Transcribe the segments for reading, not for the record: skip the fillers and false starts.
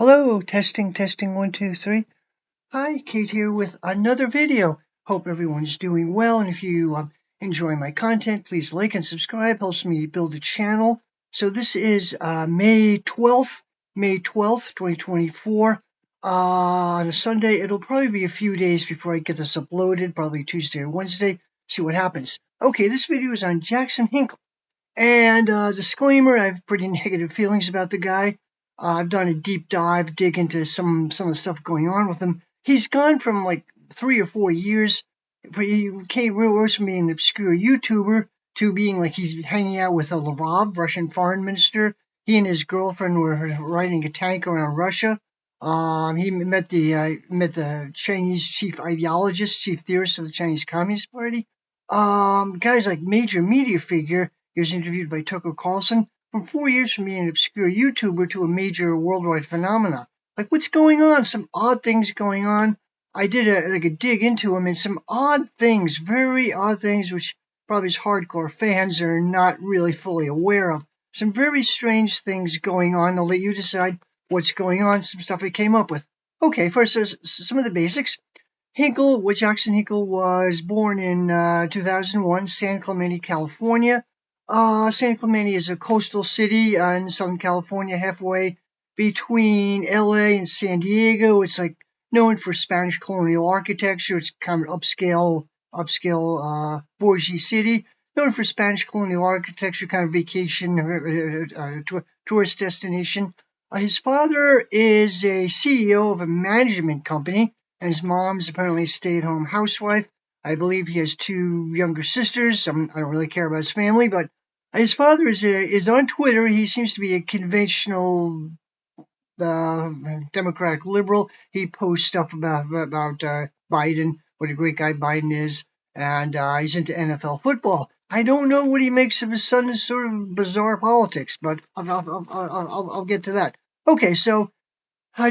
Hello, testing, 1, 2, 3. Hi, Kate here with another video. Hope everyone's doing well, and if you enjoy my content, please like and subscribe. Helps me build a channel. So this is May 12th, 2024. On a Sunday, it'll probably be a few days before I get this uploaded, probably Tuesday or Wednesday. See what happens. Okay, this video is on Jackson Hinkle. And disclaimer, I have pretty negative feelings about the guy. I've done a deep dig into some of the stuff going on with him. He's gone from like 3 or 4 years. He rose from being an obscure YouTuber to being like he's hanging out with a Lavrov, Russian foreign minister. He and his girlfriend were riding a tank around Russia. He met the Chinese chief ideologist, chief theorist of the Chinese Communist Party. Guys like major media figure. He was interviewed by Tucker Carlson. From 4 years from being an obscure YouTuber to a major worldwide phenomena. Like, what's going on? Some odd things going on. I did a dig into him, and some odd things, very odd things, which probably his hardcore fans are not really fully aware of. Some very strange things going on. I'll let you decide what's going on. Some stuff I came up with. Okay, first, some of the basics. Jackson Hinkle was born in 2001, San Clemente, California. San Clemente is a coastal city in Southern California, halfway between LA and San Diego. It's like known for Spanish colonial architecture. It's kind of upscale bourgeois city. Known for Spanish colonial architecture, kind of vacation, tourist destination. His father is a CEO of a management company, and his mom's apparently a stay-at-home housewife. I believe he has two younger sisters. I don't really care about his family, but his father is on Twitter. He seems to be a conventional Democratic liberal. He posts stuff about Biden, what a great guy Biden is, and he's into NFL football. I don't know what he makes of his son's sort of bizarre politics, but I'll get to that. Okay, so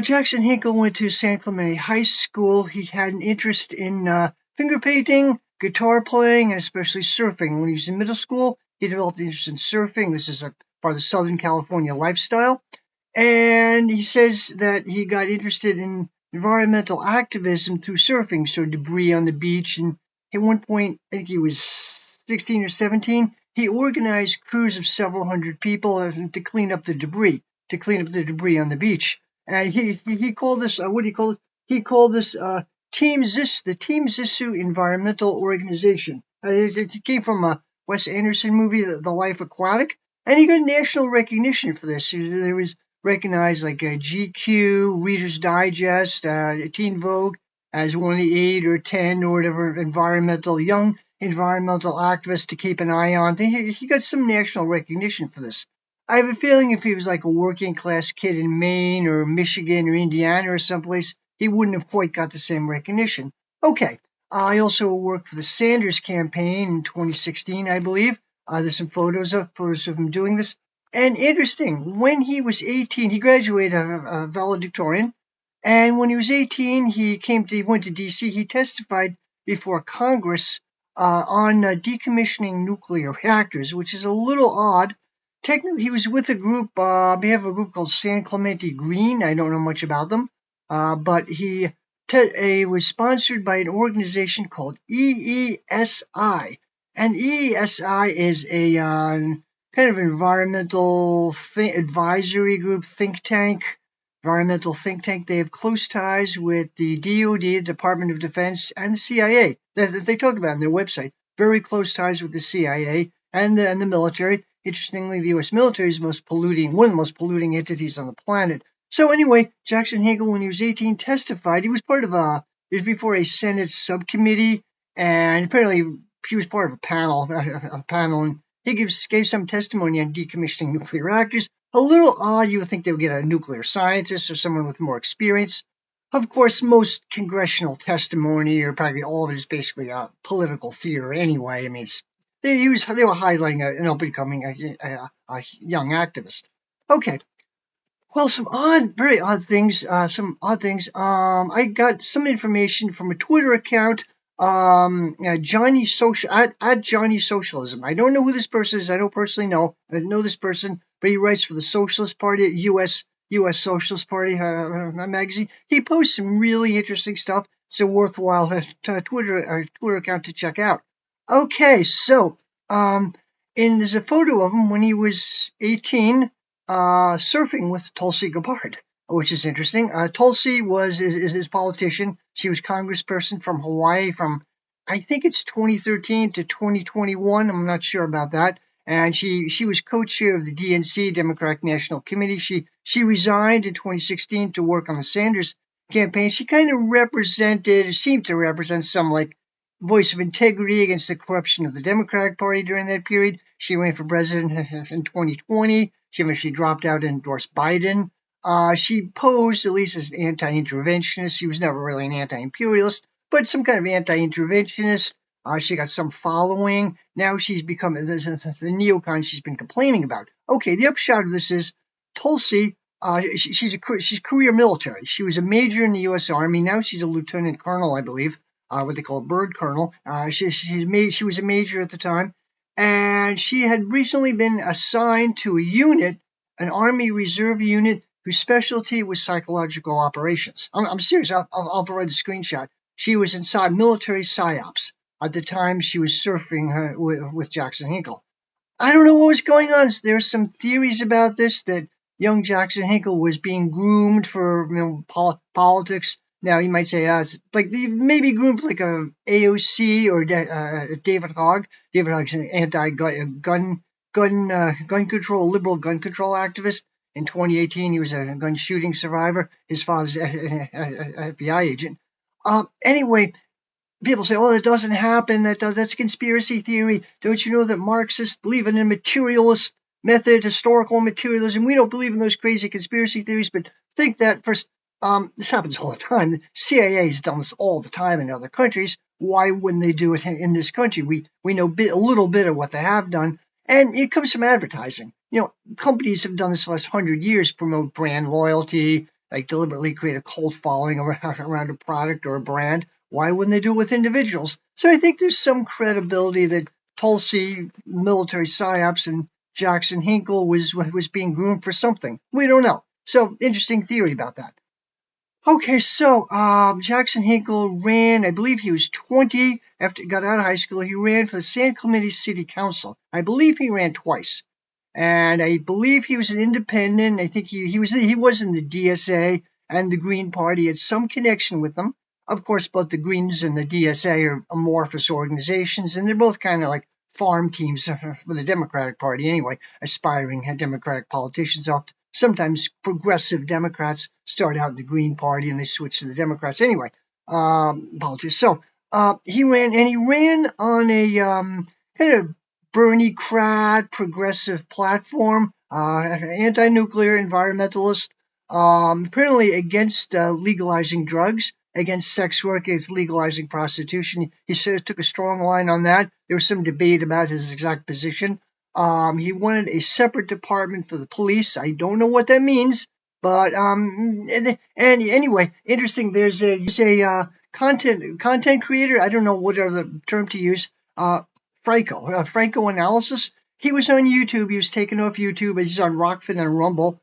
Jackson Hinkle went to San Clemente High School. He had an interest in finger painting, guitar playing, and especially surfing. When he was in middle school, he developed an interest in surfing. This is a part of the Southern California lifestyle. And he says that he got interested in environmental activism through surfing, so debris on the beach. And at one point, I think he was 16 or 17, he organized crews of several hundred people to clean up the debris, on the beach. And he called this, what do you call it? He called this the Team Zissou Environmental Organization. It came from a Wes Anderson movie, The Life Aquatic. And he got national recognition for this. There was recognized like GQ, Reader's Digest, Teen Vogue as one of the 8 or 10 or whatever young environmental activists to keep an eye on. He got some national recognition for this. I have a feeling if he was like a working class kid in Maine or Michigan or Indiana or someplace, he wouldn't have quite got the same recognition. Okay. I also worked for the Sanders campaign in 2016, I believe. There's some photos of him doing this. And interesting, when he was 18, he graduated a valedictorian. And when he was 18, he went to DC. He testified before Congress on decommissioning nuclear reactors, which is a little odd. Technically, he was with a group. We have a group called San Clemente Green. I don't know much about them, but he was sponsored by an organization called EESI, and EESI is a kind of environmental advisory group, environmental think tank. They have close ties with the DoD, the Department of Defense, and the CIA. They talk about it on their website. Very close ties with the CIA and the military. Interestingly, the U.S. military is one of the most polluting entities on the planet. So anyway, Jackson Hinkle, when he was 18, testified. He was before a Senate subcommittee, and apparently he was part of a panel, and he gave some testimony on decommissioning nuclear reactors. A little odd. You would think they would get a nuclear scientist or someone with more experience. Of course, most congressional testimony, or probably all of it, is basically political theater anyway. I mean, they were highlighting an up-and-coming young activist. Okay. Well, very odd things. I got some information from a Twitter account. Johnny Social at Johnny Socialism. I don't know who this person is. I don't personally know. I know this person, but he writes for the Socialist Party, U.S. U.S. Socialist Party magazine. He posts some really interesting stuff. It's a worthwhile Twitter account to check out. Okay, so um, and there's a photo of him when he was 18, surfing with Tulsi Gabbard, which is interesting. Tulsi was is his politician. She was congressperson from Hawaii from, I think it's 2013 to 2021. I'm not sure about that. And she was co-chair of the DNC, Democratic National Committee. She resigned in 2016 to work on the Sanders campaign. She kind of seemed to represent some like voice of integrity against the corruption of the Democratic Party during that period. She ran for president in 2020. She eventually dropped out and endorsed Biden. She posed at least as an anti-interventionist. She was never really an anti-imperialist, but some kind of anti-interventionist. She got some following. Now she's become the neocon she's been complaining about. Okay, the upshot of this is Tulsi. She's career military. She was a major in the U.S. Army. Now she's a lieutenant colonel, I believe, what they call a bird colonel. She was a major at the time, and she had recently been assigned to a unit, an Army Reserve unit, whose specialty was psychological operations. I'm serious. I'll provide the screenshot. She was inside military psyops at the time she was surfing with Jackson Hinkle. I don't know what was going on. There's some theories about this that young Jackson Hinkle was being groomed for politics. Now you might say, it's like maybe groomed for like a AOC or David Hogg. David Hogg's an anti-gun control, liberal gun control activist. In 2018, he was a gun shooting survivor. His father's an FBI agent. Anyway, people say, "Oh, that doesn't happen. That's a conspiracy theory. Don't you know that Marxists believe in a materialist method, historical materialism? We don't believe in those crazy conspiracy theories, but think that first." This happens all the time. The CIA has done this all the time in other countries. Why wouldn't they do it in this country? We know a little bit of what they have done, and it comes from advertising. Companies have done this for the last 100 years, promote brand loyalty, like deliberately create a cult following around a product or a brand. Why wouldn't they do it with individuals? So I think there's some credibility that Tulsi, military psyops, and Jackson Hinkle was being groomed for something. We don't know. So interesting theory about that. Okay, so Jackson Hinkle ran, I believe he was 20 after he got out of high school. He ran for the San Clemente City Council. I believe he ran twice. And I believe he was an independent. I think he was in the DSA and the Green Party, had some connection with them. Of course, both the Greens and the DSA are amorphous organizations, and they're both kind of like farm teams for the Democratic Party anyway, aspiring Democratic politicians. Sometimes progressive Democrats start out in the Green Party and they switch to the Democrats anyway. Politics. So he ran on a kind of Bernie Crad progressive platform, anti-nuclear environmentalist, apparently against legalizing drugs, against sex work, against legalizing prostitution. He sort of took a strong line on that. There was some debate about his exact position. He wanted a separate department for the police. I don't know what that means, but and anyway, interesting. There's a content creator. I don't know what other term to use. Franco Analysis. He was on YouTube. He was taken off YouTube. He's on Rockfin and Rumble.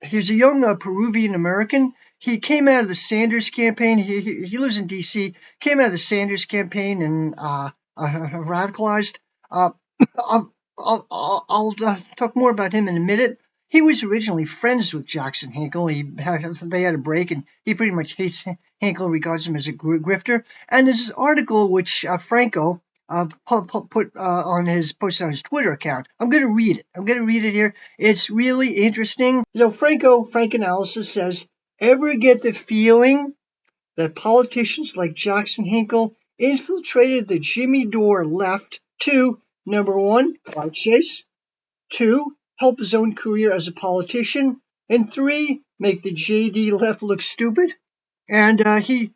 He's a young Peruvian American. He came out of the Sanders campaign. He lives in D.C. Came out of the Sanders campaign and radicalized. I'll talk more about him in a minute. He was originally friends with Jackson Hinkle. They had a break, and he pretty much hates Hinkle, regards him as a grifter. And there's this article which Franco posted on his Twitter account. I'm going to read it here. It's really interesting. Frank Analysis says, ever get the feeling that politicians like Jackson Hinkle infiltrated the Jimmy Dore left to, number one, clout chase, two, help his own career as a politician, and three, make the JD left look stupid? And he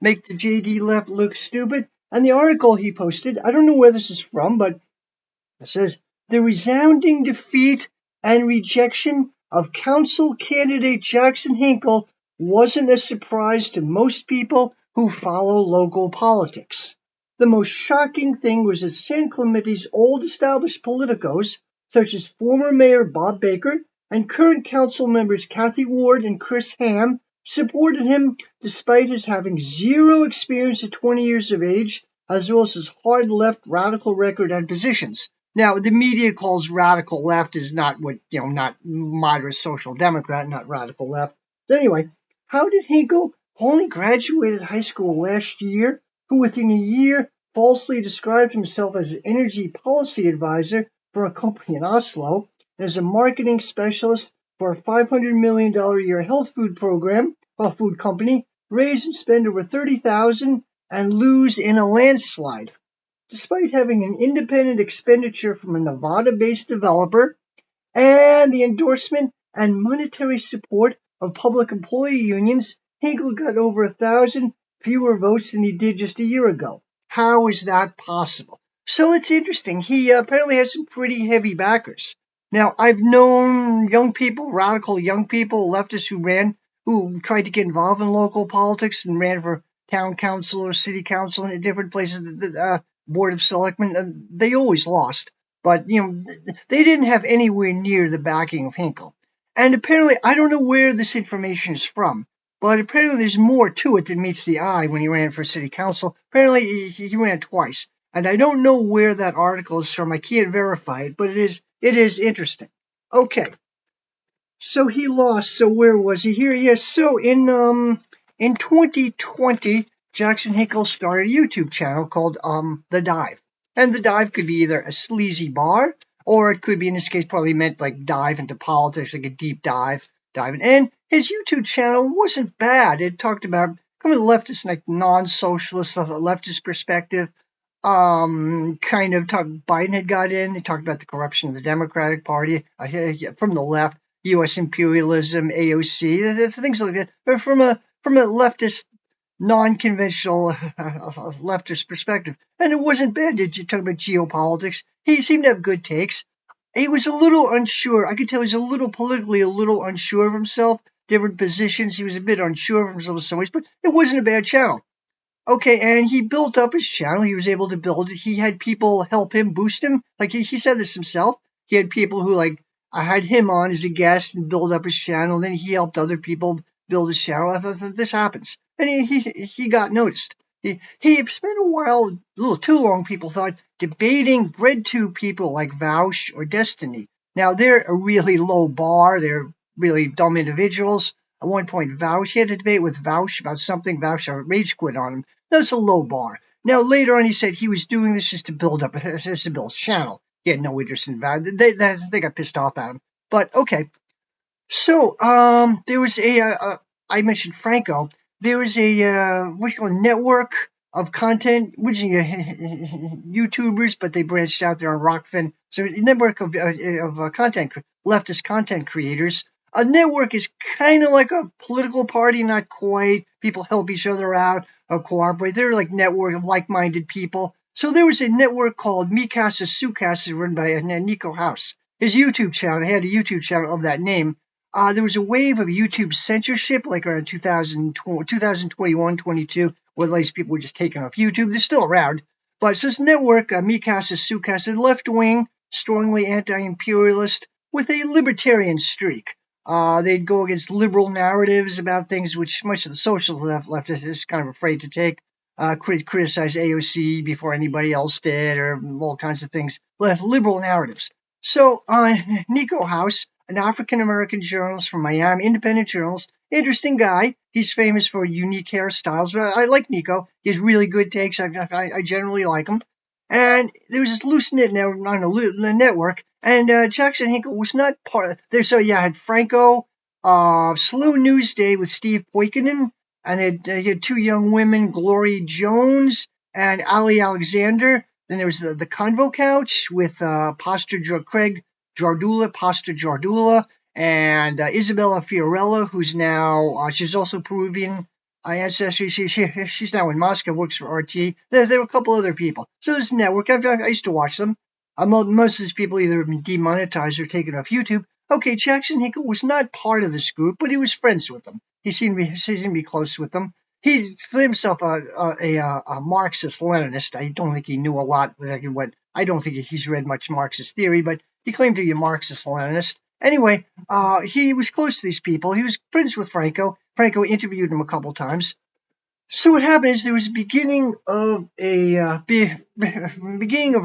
make the JD left look stupid. And the article he posted, I don't know where this is from, but it says, the resounding defeat and rejection of council candidate Jackson Hinkle wasn't a surprise to most people who follow local politics. The most shocking thing was that San Clemente's old established politicos, such as former Mayor Bob Baker and current council members Kathy Ward and Chris Ham, supported him despite his having zero experience at 20 years of age, as well as his hard left radical record and positions. Now, the media calls radical left is not what, not moderate social democrat, not radical left. But anyway, how did Hinkle, who only graduated high school last year, who within a year falsely described himself as an energy policy advisor for a company in Oslo and as a marketing specialist for a $500 million a year health food program, a food company, raise and spend over $30,000 and lose in a landslide? Despite having an independent expenditure from a Nevada-based developer and the endorsement and monetary support of public employee unions, Hinkle got over 1,000 fewer votes than he did just a year ago. How is that possible? So it's interesting. He apparently has some pretty heavy backers. Now, I've known young people, radical young people, leftists who tried to get involved in local politics and ran for town council or city council in different places, the board of selectmen. They always lost. But, they didn't have anywhere near the backing of Hinkle. And apparently, I don't know where this information is from, but apparently there's more to it than meets the eye when he ran for city council. Apparently, he ran twice. And I don't know where that article is from. I can't verify it, but it is interesting. Okay. So he lost. So where was he? Here, yes. So in 2020, Jackson Hinkle started a YouTube channel called The Dive. And The Dive could be either a sleazy bar, or it could be, in this case, probably meant like dive into politics, like a deep dive. And his YouTube channel wasn't bad. It talked about kind of leftist, like non-socialist, leftist perspective. Kind of Biden had got in. He talked about the corruption of the Democratic Party from the left, U.S. imperialism, AOC, things like that. But from a leftist, non-conventional leftist perspective, and it wasn't bad. Did you talk about geopolitics? He seemed to have good takes. He was a little unsure. I could tell he was a little politically a little unsure of himself. Different positions. He was a bit unsure of himself in some ways, but it wasn't a bad channel. Okay, and he built up his channel. He was able to build it. He had people help him, boost him. Like he said this himself. He had people who I had him on as a guest and build up his channel. And then he helped other people build his channel. I thought this happens, and he got noticed. He spent a while, a little too long, people thought, debating breadtube people like Vaush or Destiny. Now they're a really low bar. They're really dumb individuals. At one point, Vaush, he had a debate with Vaush about something. Vaush rage quit on him. That's a low bar. Now, later on, he said he was doing this just to build his channel. He had no interest in Vaush. They got pissed off at him. But, okay. So, there was I mentioned Franco. There was a network of content, which YouTubers, but they branched out there on Rockfin. So, a network of leftist content creators. A network is kind of like a political party, not quite. People help each other out, cooperate. They're like network of like-minded people. So there was a network called Mikasa Sukasa run by Nico House. His YouTube channel, he had a YouTube channel of that name. There was a wave of YouTube censorship, like around 2021, 22, where these people were just taken off YouTube. They're still around. But so this network, Mikasa Sukasa, left-wing, strongly anti-imperialist, with a libertarian streak. They'd go against liberal narratives about things which much of the social left is kind of afraid to take. Criticize AOC before anybody else did, or all kinds of things. Liberal narratives. So, Nico House, an African-American journalist from Miami, independent journalist, interesting guy. He's famous for unique hairstyles. But I like Nico. He has really good takes. I generally like him. And there was this loose knit network, and Jackson Hinkle was not part of there. So yeah, I had Franco, Slow News Day with Steve Poikonen, and he had two young women, Glory Jones and Ali Alexander. Then there was the Convo Couch with Craig Jardula, Pastor Jardula, and Isabella Fiorella, who's now she's also Peruvian ancestry. She's now in Moscow, works for RT. There were a couple other people. So this network, I used to watch them. Most of these people either have been demonetized or taken off YouTube. Okay, Jackson Hinkle was not part of this group, but he was friends with them. He seemed to be close with them. He called himself a Marxist-Leninist. I don't think he knew a lot. I don't think he's read much Marxist theory, but He claimed to be a Marxist-Leninist. Anyway, he was close to these people. He was friends with Franco. Franco interviewed him a couple times. So what happened is there was a beginning of a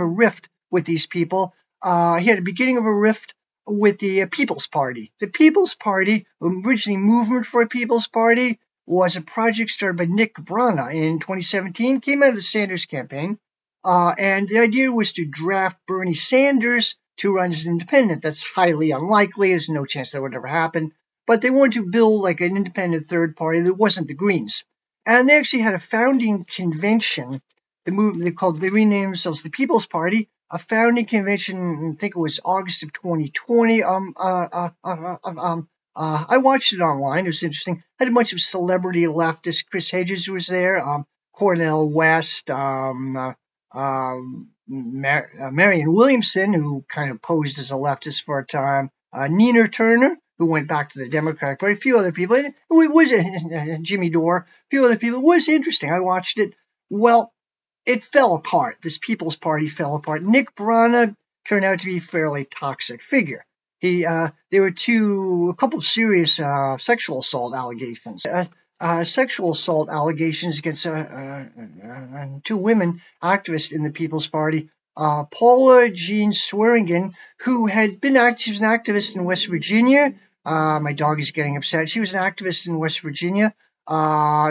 rift with these people. He had a beginning of a rift with the People's Party. The People's Party, originally Movement for a People's Party, was a project started by Nick Brana in 2017, came out of the Sanders campaign, and the idea was to draft Bernie Sanders to run as an independent. That's highly unlikely. There's no chance that would ever happen. But they wanted to build like an independent third party that wasn't the Greens. And they actually had a founding convention. They renamed themselves the People's Party. A founding convention, I think it was August of 2020. I watched it online. It was interesting. Had a bunch of celebrity leftists. Chris Hedges was there. Cornel West. Marianne Williamson, who kind of posed as a leftist for a time. Nina Turner, who went back to the Democratic Party. A few other people. It was Jimmy Dore. A few other people. It was interesting. I watched it. Well, it fell apart. This People's Party fell apart. Nick Brana turned out to be a fairly toxic figure. There were a couple of serious sexual assault allegations. Sexual assault allegations against two women activists in the People's Party. Paula Jean Swearingen, who had been she was an activist in West Virginia. My dog is getting upset. She was an activist in West Virginia.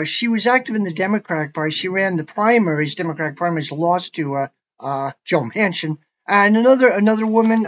She was active in the Democratic Party. She ran the Democratic primaries, lost to Joe Manchin. And another woman,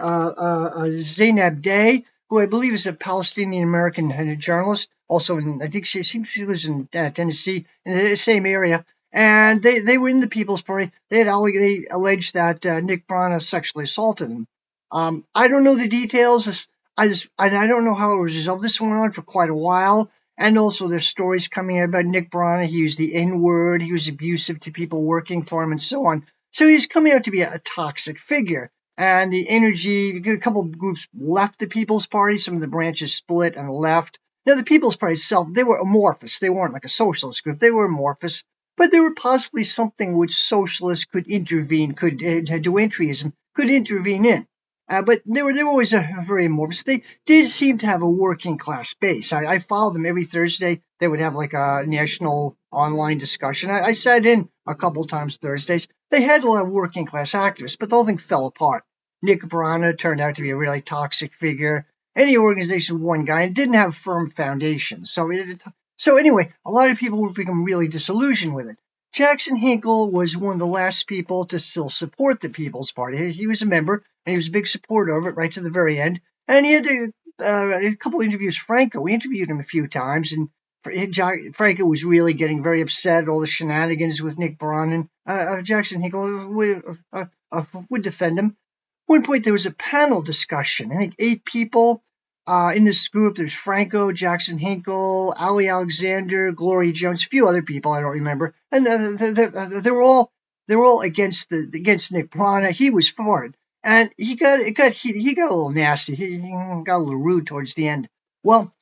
Zainab Day, who I believe is a Palestinian American journalist. Also, I think she lives in Tennessee, in the same area. And they were in the People's Party. They alleged that Nick Brana sexually assaulted them. I don't know the details. I don't know how it was resolved. This went on for quite a while. And also there's stories coming out about Nick Brana. He used the N-word. He was abusive to people working for him and so on. So he's coming out to be a toxic figure. And a couple of groups left the People's Party. Some of the branches split and left. Now, the People's Party itself, they were amorphous. They weren't like a socialist group. They were amorphous. But they were possibly something which socialists could intervene, entryism could intervene in. But they were always very amorphous. They did seem to have a working class base. I followed them every Thursday. They would have like a national online discussion. I sat in a couple times Thursdays. They had a lot of working class activists, but the whole thing fell apart. Nick Brana turned out to be a really toxic figure. Any organization with one guy and didn't have firm foundations. So anyway, a lot of people would become really disillusioned with it. Jackson Hinkle was one of the last people to still support the People's Party. He was a member, and he was a big supporter of it right to the very end. And he had a couple of interviews. Franco, we interviewed him a few times, and Franco was really getting very upset at all the shenanigans with Nick Brana. Jackson Hinkle would defend him. At one point, there was a panel discussion. I think 8 people in this group. There's Franco, Jackson Hinkle, Ali Alexander, Gloria Jones, a few other people I don't remember, and they were all against Nick Brana. He was for it, and he got a little nasty. He got a little rude towards the end. Well,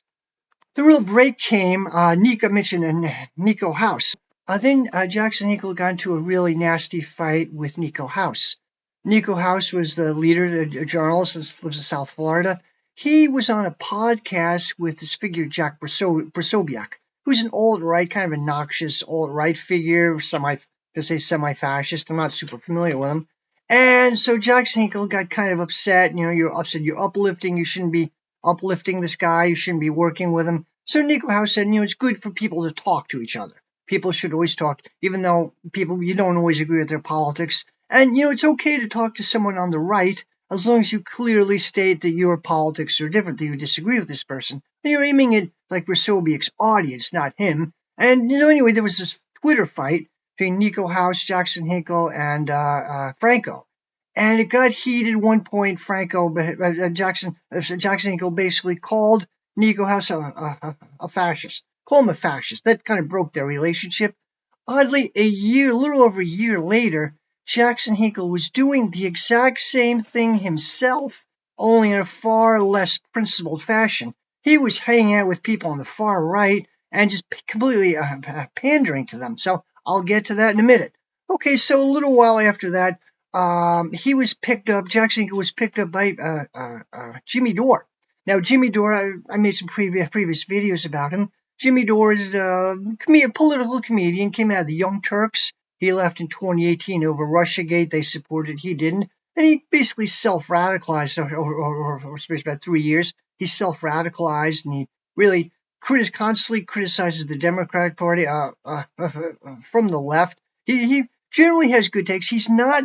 the real break came. Nico mentioned Nico House. Then Jackson Hinkle got into a really nasty fight with Nico House. Nico House was the leader, a journalist, lives in South Florida. He was on a podcast with this figure, Jack Brsobiak, who's an alt-right, kind of a noxious alt-right figure, semi-fascist. I'm not super familiar with him. And so Jackson Hinkle got kind of upset. You're upset. You're uplifting. You shouldn't be uplifting this guy. You shouldn't be working with him. So Nico House said, it's good for people to talk to each other. People should always talk, even though you don't always agree with their politics. And, it's okay to talk to someone on the right as long as you clearly state that your politics are different, that you disagree with this person. And you're aiming at, like, Brsobiak's audience, not him. And, anyway, there was this Twitter fight between Nico House, Jackson Hinkle, and Franco. And it got heated at one point. Jackson Hinkle basically called Nico House a fascist. Called him a fascist. That kind of broke their relationship. Oddly, a little over a year later, Jackson Hinkle was doing the exact same thing himself, only in a far less principled fashion. He was hanging out with people on the far right and just completely pandering to them. So I'll get to that in a minute. Okay, so a little while after that, he was picked up. Jackson Hinkle was picked up by Jimmy Dore. Now, Jimmy Dore, I made some previous videos about him. Jimmy Dore is a political comedian. Came out of the Young Turks. He left in 2018 over Russiagate. They supported. He didn't, and he basically self-radicalized over about 3 years. He self-radicalized, and he really constantly criticizes the Democratic Party from the left. He generally has good takes. He's not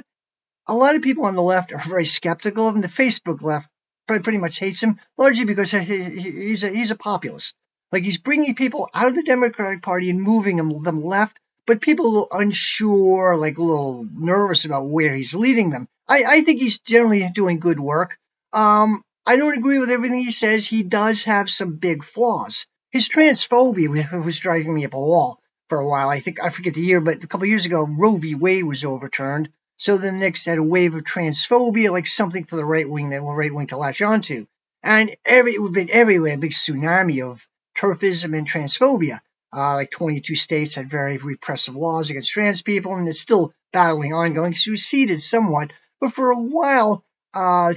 a lot of people on the left are very skeptical of him. The Facebook left pretty much hates him, largely because he's a populist. Like he's bringing people out of the Democratic Party and moving them left, but people are a little unsure, like a little nervous about where he's leading them. I think he's generally doing good work. I don't agree with everything he says. He does have some big flaws. His transphobia was driving me up a wall for a while. I forget the year, but a couple of years ago, Roe v. Wade was overturned. So then next had a wave of transphobia, like something for the right wing to latch onto. And it would be everywhere, a big tsunami of turfism and transphobia. Like 22 states had very repressive laws against trans people, and it's still battling ongoing. It's receded somewhat, but for a while,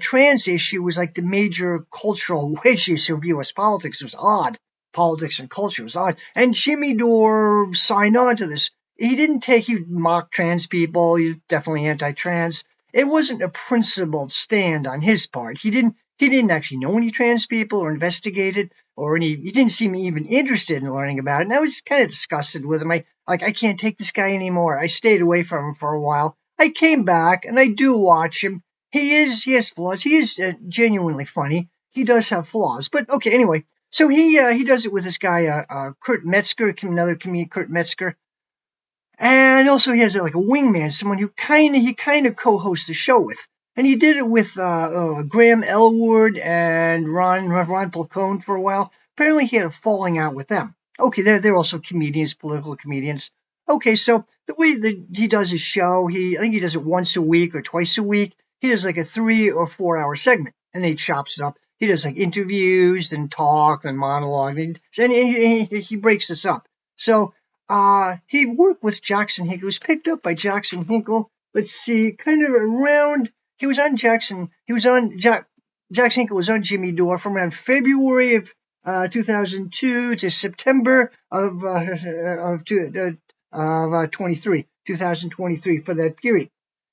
trans issue was like the major cultural wedge issue of U.S. politics. It was odd. Politics and culture was odd. And Jimmy Dore signed on to this. He mocked trans people. He was definitely anti-trans. It wasn't a principled stand on his part. He didn't actually know any trans people or investigate it, or he didn't seem even interested in learning about it. And I was kind of disgusted with him. I can't take this guy anymore. I stayed away from him for a while. I came back and I do watch him. He has flaws. He is genuinely funny. He does have flaws. But okay, anyway. So he does it with this guy, Kurt Metzger, another comedian, Kurt Metzger. And also he has like a wingman, someone who he kind of co-hosts the show with. And he did it with Graham Elwood and Ron Falcone for a while. Apparently he had a falling out with them. Okay, they're also comedians, political comedians. Okay, so the way that he does his show, I think he does it once a week or twice a week. He does like a 3 or 4 hour segment, and then he chops it up. He does like interviews, then talk, then monologue, and he breaks this up. So he worked with Jackson Hinkle. He was picked up by Jackson Hinkle. Let's see, kind of around. He was on Jackson. Jackson Hinkle was on Jimmy Dore from around February of 2002 to September of 2023 for that period.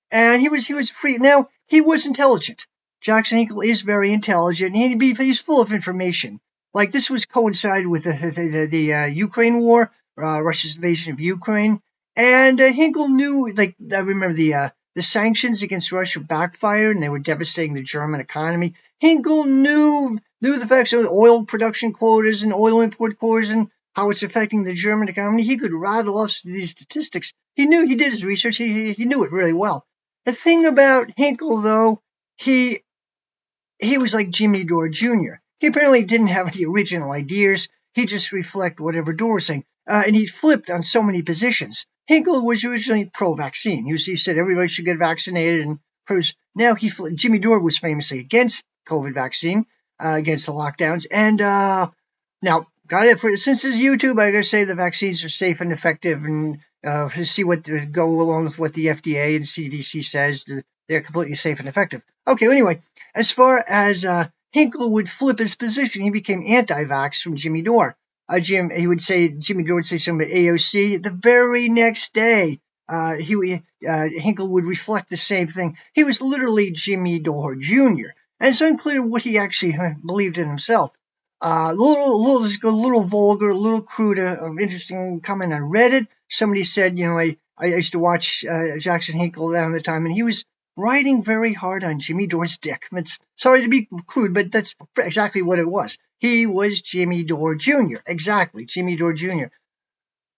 And he was free. Now he was intelligent. Jackson Hinkle is very intelligent. He's full of information. Like this was coincided with the Ukraine war. Russia's invasion of Ukraine, and Hinkle knew. Like I remember the sanctions against Russia backfired, and they were devastating the German economy. Hinkle knew the facts of oil production quotas and oil import quotas and how it's affecting the German economy. He could rattle off these statistics. He did his research. He knew it really well. The thing about Hinkle, though, he was like Jimmy Dore Jr. He apparently didn't have any original ideas. He just reflected whatever Dore was saying. And he flipped on so many positions. Hinkle was originally pro-vaccine. He said everybody should get vaccinated. And now Jimmy Dore was famously against COVID vaccine, against the lockdowns. And now, since it's YouTube, I gotta say the vaccines are safe and effective. And see go along with what the FDA and CDC says. They're completely safe and effective. Okay, well, anyway, as far as Hinkle would flip his position, he became anti-vax from Jimmy Dore. Jimmy Dore would say something about AOC. The very next day, Hinkle would reflect the same thing. He was literally Jimmy Dore Jr. And it's unclear what he actually believed in himself. A little vulgar, a little crude, interesting comment on Reddit. Somebody said, I used to watch Jackson Hinkle down the time, and he was riding very hard on Jimmy Dore's dick. Sorry to be crude, but that's exactly what it was. He was Jimmy Dore Jr. Exactly, Jimmy Dore Jr.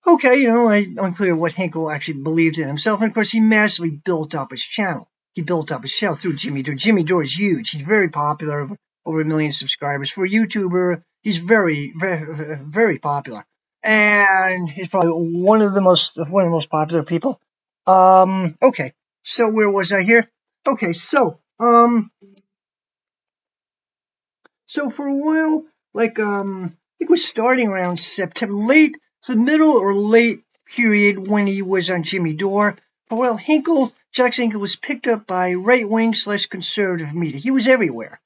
Okay, unclear what Hinkle actually believed in himself. And of course, he massively built up his channel. He built up his channel through Jimmy Dore. Jimmy Dore is huge. He's very popular, over 1 million subscribers. For a YouTuber, he's very, very, very popular. And he's probably one of the most popular people. Okay. So where was I here? Okay, so for a while, like it was starting around September, the middle or late period when he was on Jimmy Dore. For a while, Hinkle Jackson Hinkle was picked up by right-wing/conservative media. He was everywhere.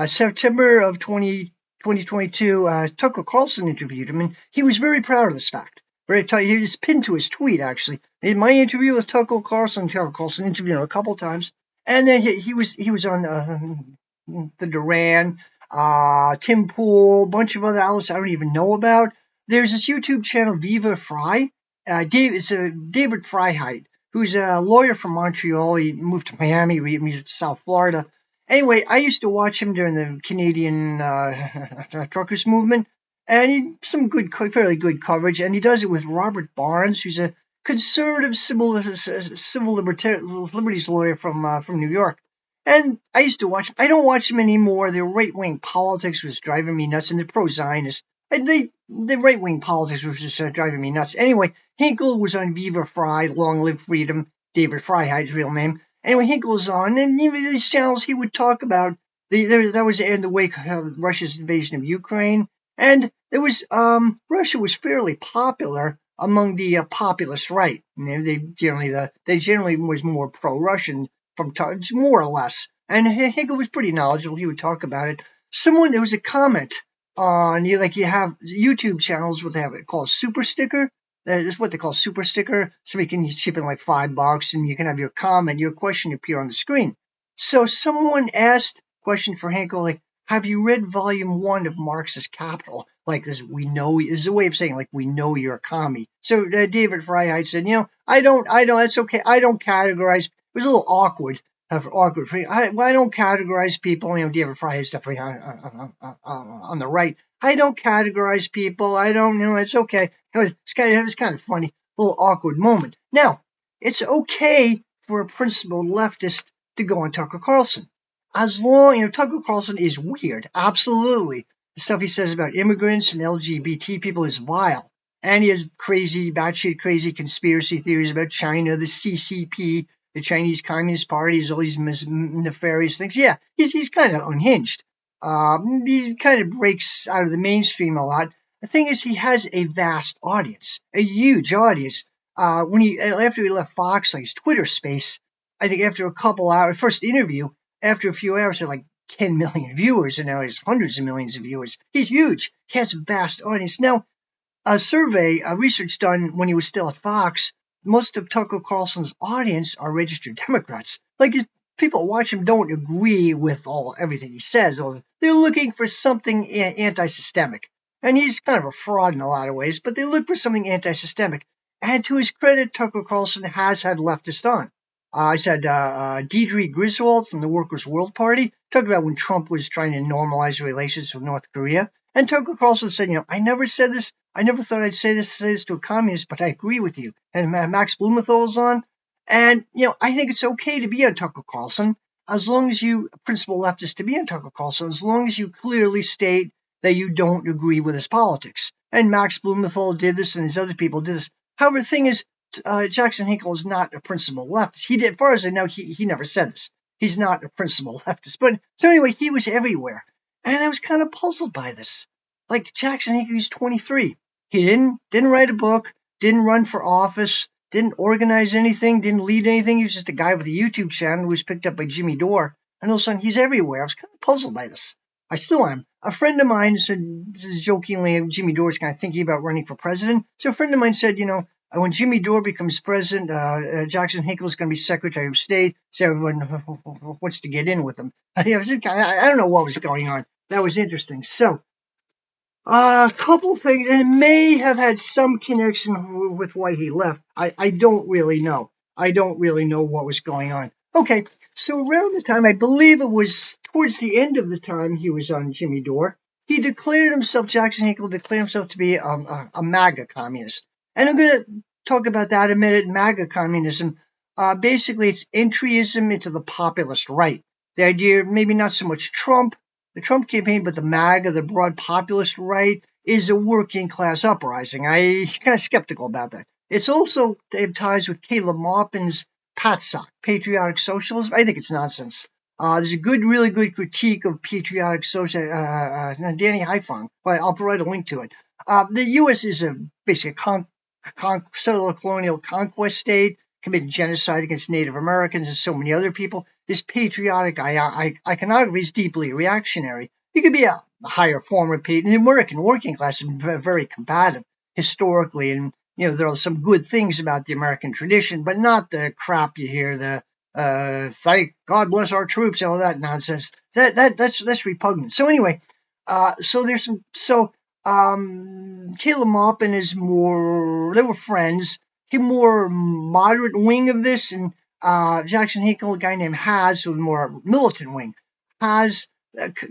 September of 2022, Tucker Carlson interviewed him, and he was very proud of this fact. He was pinned to his tweet, actually. In my interview with Tucker Carlson interviewed him a couple times, and then he was on the Duran, Tim Pool, a bunch of other outlets I don't even know about. There's this YouTube channel, Viva Fry. It's David Freiheit, who's a lawyer from Montreal. He moved to Miami, he moved to South Florida. Anyway, I used to watch him during the Canadian truckers movement, and he some fairly good coverage. And he does it with Robert Barnes, who's a conservative civil liberties lawyer from New York. And I used to watch him. I don't watch him anymore. Their right-wing politics was driving me nuts, and the pro-Zionist. The right-wing politics was just driving me nuts. Anyway, Hinkle was on Viva Fry, Long Live Freedom, David Freiheit's real name. Anyway, Hinkle was on, and these channels he would talk about. That was in the wake of Russia's invasion of Ukraine, and there was Russia was fairly popular among the populist right. They generally was more pro-Russian from more or less. And Hinkle was pretty knowledgeable. He would talk about it. There was a comment on you have YouTube channels what they have it called super sticker. That's what they call super sticker. Somebody can chip in like $5 and you can have your comment, your question appear on the screen. So someone asked question for Hinkle, like, have you read volume 1 of Marx's Capital? Like this, is a way of saying like, we know you're a commie. So David Freiheit said, I don't, that's okay. I don't categorize. It was a little awkward for me. I don't categorize people. David Freiheit's definitely on the right. I don't categorize people. I don't know. It's okay. It was kind of funny, a little awkward moment. Now, it's okay for a principled leftist to go on Tucker Carlson. As long, Tucker Carlson is weird. Absolutely. The stuff he says about immigrants and LGBT people is vile. And he has batshit crazy conspiracy theories about China, the CCP, the Chinese Communist Party, all these nefarious things. Yeah, he's kind of unhinged. He kind of breaks out of the mainstream a lot. The thing is, he has a vast audience, a huge audience. After he left Fox, like his Twitter space, I think after a couple hours, first interview, after a few hours, had like 10 million viewers, and now he has hundreds of millions of viewers. He's huge. He has a vast audience. Now, a research done when he was still at Fox, most of Tucker Carlson's audience are registered Democrats. Like, people watch him don't agree with everything he says, or they're looking for something anti-systemic. And he's kind of a fraud in a lot of ways, but they look for something anti-systemic. And to his credit, Tucker Carlson has had leftists on. I said Deidre Griswold from the Workers' World Party talked about when Trump was trying to normalize relations with North Korea. And Tucker Carlson said, I never said this. I never thought I'd say this to a communist, but I agree with you. And Max Blumenthal's on. And, I think it's okay to be on Tucker Carlson as long as you, principal leftist to be on Tucker Carlson, as long as you clearly state that you don't agree with his politics. And Max Blumenthal did this and his other people did this. However, the thing is, Jackson Hinkle is not a principal leftist. As far as I know, he never said this. He's not a principal leftist. But so anyway, he was everywhere. And I was kind of puzzled by this. Like Jackson Hinkle, he's 23. He didn't write a book, didn't run for office, didn't organize anything, didn't lead anything. He was just a guy with a YouTube channel who was picked up by Jimmy Dore. And all of a sudden, he's everywhere. I was kind of puzzled by this. I still am. A friend of mine said, this is jokingly, Jimmy Dore's kind of thinking about running for president. So a friend of mine said, when Jimmy Dore becomes president, Jackson Hinkle is going to be Secretary of State, so everyone wants to get in with him. I don't know what was going on. That was interesting. So, a couple things, and it may have had some connection with why he left. I don't really know. I don't really know what was going on. Okay, so around the time, I believe it was towards the end of the time he was on Jimmy Dore, Jackson Hinkle declared himself to be a MAGA communist. And I'm going to talk about that in a minute. MAGA communism, basically it's entryism into the populist right. The idea, maybe not so much the Trump campaign, but the MAGA, the broad populist right, is a working class uprising. I'm kind of skeptical about that. It's also, they have ties with Caleb Maupin's PATSOC, Patriotic Socialism. I think it's nonsense. There's a really good critique of patriotic socialism, Danny Haiphong. I'll provide a link to it. The U.S. is basically a settler colonial conquest state, committed genocide against Native Americans and so many other people. This patriotic iconography is deeply reactionary. You could be a higher form of the American working class is very combative historically, and there are some good things about the American tradition, but not the crap you hear, the thank God bless our troops, all that nonsense. That's repugnant. So anyway, Caleb Maupin is more. They were friends. He more moderate wing of this, and Jackson Hinkle, a guy named Has, was more militant wing. Has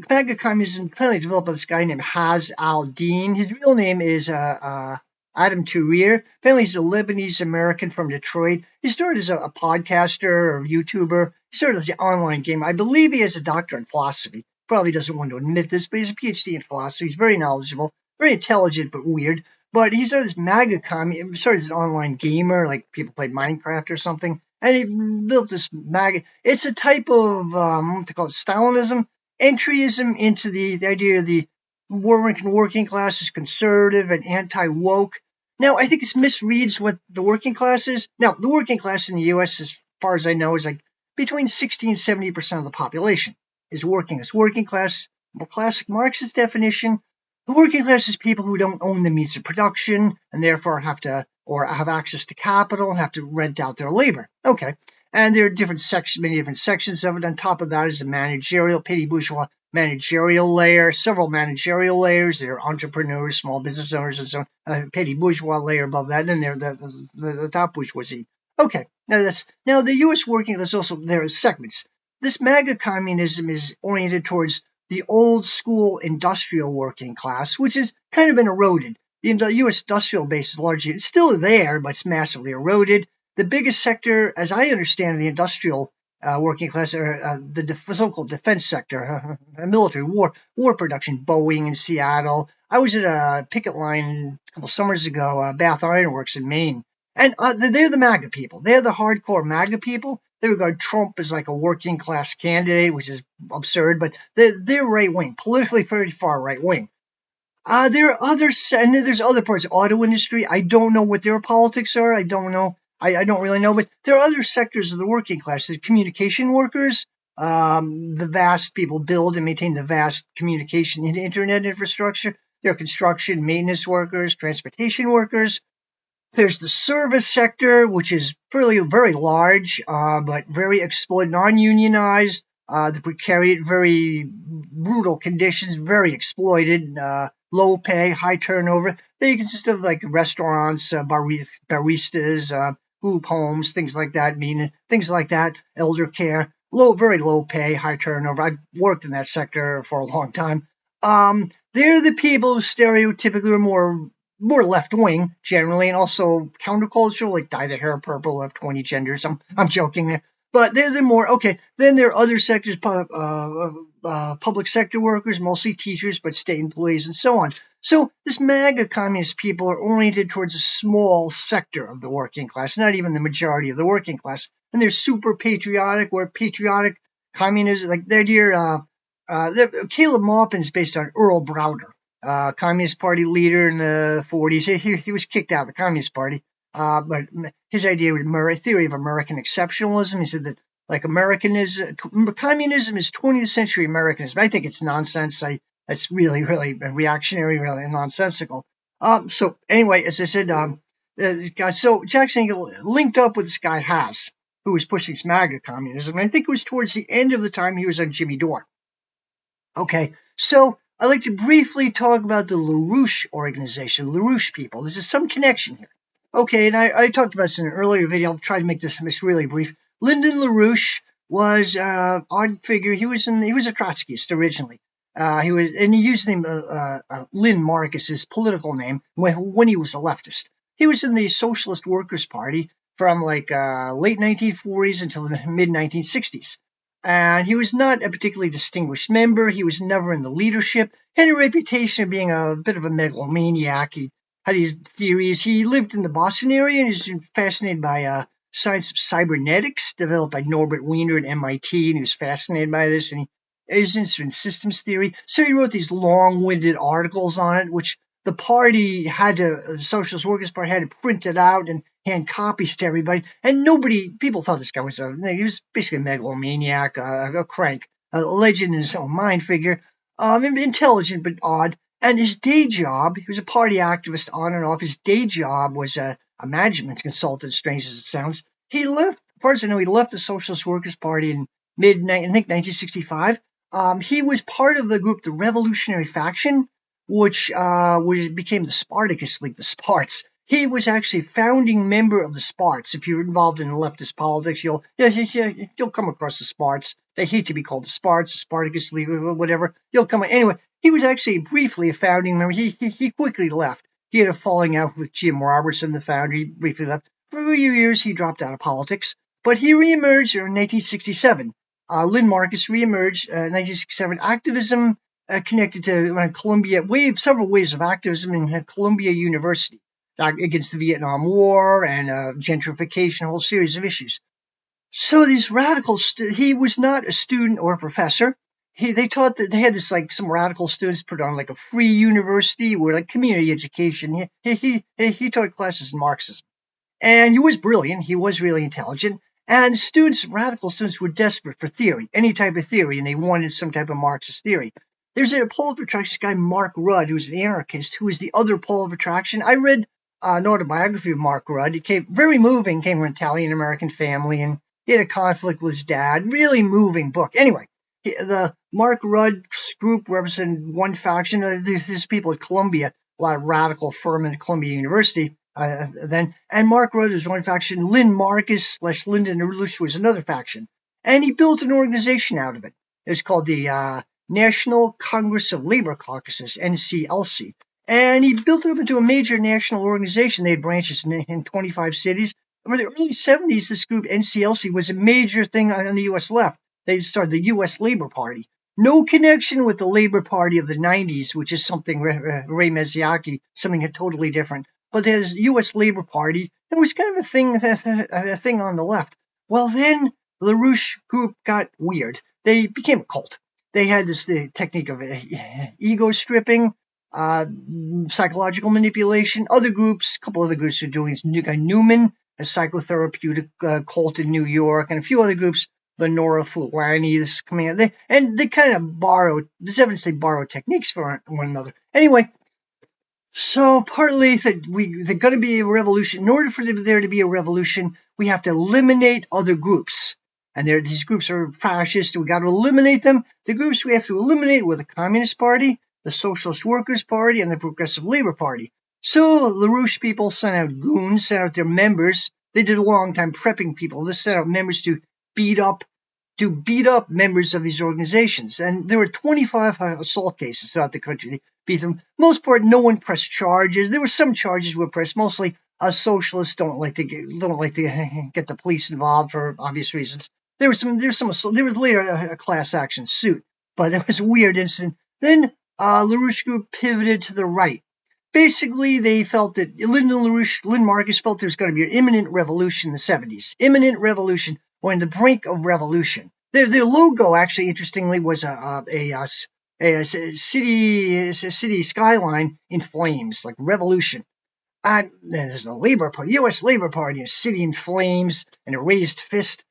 Maga communism apparently developed by this guy named Has al-Din. His real name is Adam Tourir. Apparently, he's a Lebanese American from Detroit. He started as a podcaster or YouTuber. He started as an online gamer. I believe he has a doctorate in philosophy. Probably doesn't want to admit this, but he has a PhD in philosophy. He's very knowledgeable, very intelligent, but weird. But he started as Maga commie. He started as an online gamer, like people played Minecraft or something. And he built this Maga. It's a type of, what they call it, Stalinism, entryism into the idea of the working class is conservative and anti-woke. Now, I think this misreads what the working class is. Now, the working class in the U.S., as far as I know, is like between 60 and 70% of the population is working. It's working class, more classic Marxist definition. The working class is people who don't own the means of production and therefore have to, or have access to capital and have to rent out their labor. Okay. And there are different sections, many different sections of it. On top of that is a managerial, petty bourgeois managerial layer, several managerial layers. There are entrepreneurs, small business owners, and so on. A petty bourgeois layer above that. And then there the top bourgeoisie. Okay, now the U.S. working class also there are segments. This MAGA communism is oriented towards the old school industrial working class, which has kind of been eroded. The U.S. industrial base is largely it's still there, but it's massively eroded. The biggest sector, as I understand, the industrial working class, or the so-called defense sector, military war production, Boeing in Seattle. I was at a picket line a couple summers ago, Bath Iron Works in Maine, and they're the MAGA people. They're the hardcore MAGA people. They regard Trump as like a working class candidate, which is absurd, but they're right wing, politically pretty far right wing. There are others, and there's other parts, auto industry. I don't know what their politics are. I don't know. I don't really know, but there are other sectors of the working class. The communication workers, the vast people build and maintain the vast communication and internet infrastructure. There are construction, maintenance workers, transportation workers. There's the service sector, which is very large, but very exploited, non-unionized, the precariat, very brutal conditions, very exploited, low pay, high turnover. They consist of like restaurants, baristas, group homes, things like that, elder care, very low pay, high turnover. I've worked in that sector for a long time. They're the people who stereotypically are more left wing generally, and also countercultural, like dye the hair purple, have 20 genders. I'm joking there, but they're more okay. Then there are other sectors, public sector workers, mostly teachers, but state employees and so on. So this MAGA communist people are oriented towards a small sector of the working class, not even the majority of the working class, and they're super patriotic or patriotic communism. Like the idea, Caleb Maupin is based on Earl Browder. Communist Party leader in the 40s. He was kicked out of the Communist Party. But his idea was theory of American exceptionalism. He said that like communism is 20th century Americanism. I think it's nonsense. That's really reactionary, really nonsensical. So anyway, as I said, so Jackson Hinkle linked up with this guy Haas, who was pushing MAGA communism. I think it was towards the end of the time he was on Jimmy Dore. Okay, so I'd like to briefly talk about the LaRouche organization, LaRouche people. There's some connection here. Okay, and I talked about this in an earlier video. I'll try to make this really brief. Lyndon LaRouche was an odd figure. He was a Trotskyist originally. He used the name Lynn Marcus, his political name, when he was a leftist. He was in the Socialist Workers' Party from like late 1940s until the mid 1960s. And he was not a particularly distinguished member. He was never in the leadership. He had a reputation of being a bit of a megalomaniac. He had these theories. He lived in the Boston area and he was fascinated by science of cybernetics developed by Norbert Wiener at MIT. And he was fascinated by this. And he was interested in systems theory. So he wrote these long-winded articles on it, which the Socialist Workers' Party had to print it out and hand copies to everybody. And people thought this guy he was basically a megalomaniac, a crank, a legend in his own mind figure, intelligent but odd. And his day job, he was a party activist on and off. His day job was a management consultant, strange as it sounds. As far as I know, he left the Socialist Workers' Party in I think 1965. He was part of the group, the Revolutionary Faction, which became the Spartacus League, the Sparts. He was actually a founding member of the Sparts. If you're involved in leftist politics, you'll come across the Sparts. They hate to be called the Sparts, the Spartacus League, or whatever. Anyway. He was actually briefly a founding member. He quickly left. He had a falling out with Jim Robertson, the founder. He briefly left. For a few years, he dropped out of politics, but he reemerged in 1967. Lynn Marcus reemerged in 1967. Activism connected to Columbia, several waves of activism in Columbia University against the Vietnam War and gentrification, a whole series of issues. So these radicals, he was not a student or a professor. They taught that they had this some radical students put on a free university where community education. He taught classes in Marxism, and he was brilliant. He was really intelligent, and radical students were desperate for theory, any type of theory, and they wanted some type of Marxist theory. There's a pole of attraction guy, Mark Rudd, who's an anarchist, who was the other pole of attraction. I read an autobiography of Mark Rudd. It came very moving. Came from an Italian American family, and he had a conflict with his dad. Really moving book. Anyway, the Mark Rudd group represented one faction. There's people at Columbia, a lot of radical firm at Columbia University then. And Mark Rudd was one faction. Lynn Marcus / Lyndon LaRouche was another faction. And he built an organization out of it. It was called the National Congress of Labor Caucuses, NCLC. And he built it up into a major national organization. They had branches in 25 cities. In the early 70s, this group, NCLC, was a major thing on the U.S. left. They started the U.S. Labor Party. No connection with the Labor Party of the 90s, which is something Ray Mazzocchi, something totally different. But there's U.S. Labor Party. It was kind of a thing on the left. Well, then the LaRouche group got weird. They became a cult. They had the technique of ego stripping, psychological manipulation. A couple other groups are doing this. Newman, a psychotherapeutic cult in New York, and a few other groups. The Nora Fulani, this coming out. They kind of there's evidence they borrow techniques from one another. Anyway, so partly they're going to be a revolution. In order for there to be a revolution, we have to eliminate other groups. And these groups are fascist. We got to eliminate them. The groups we have to eliminate were the Communist Party, the Socialist Workers' Party, and the Progressive Labor Party. So LaRouche people sent out goons, sent out their members. They did a long time prepping people. They sent out members to beat up members of these organizations. And there were 25 assault cases throughout the country. They beat them. Most part, no one pressed charges. There were some charges were pressed. Mostly, socialists don't like to get the police involved for obvious reasons. There was later a class action suit, but it was a weird incident. Then LaRouche group pivoted to the right. Basically, they felt that Lynn Marcus felt there was going to be an imminent revolution in the 70s. Imminent revolution. We're on the brink of revolution. Their logo, actually, interestingly, was a city skyline in flames, like revolution. And there's a Labor Party, U.S. Labor Party, a city in flames, and a raised fist.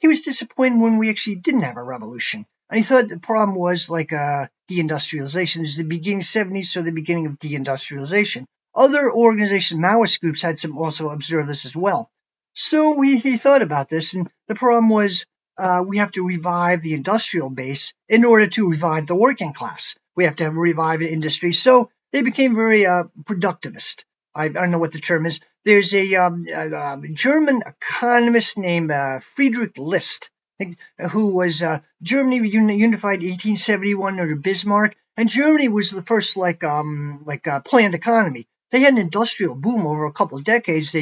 He was disappointed when we actually didn't have a revolution. And he thought the problem was deindustrialization. It was the beginning 70s, so the beginning of deindustrialization. Other organizations, Maoist groups, had also observed this as well. So he thought about this, and the problem was we have to revive the industrial base in order to revive the working class. We have to revive the industry. So they became very productivist. I don't know what the term is. There's a German economist named Friedrich List, who was Germany unified 1871 under Bismarck, and Germany was the first planned economy. They had an industrial boom over a couple of decades.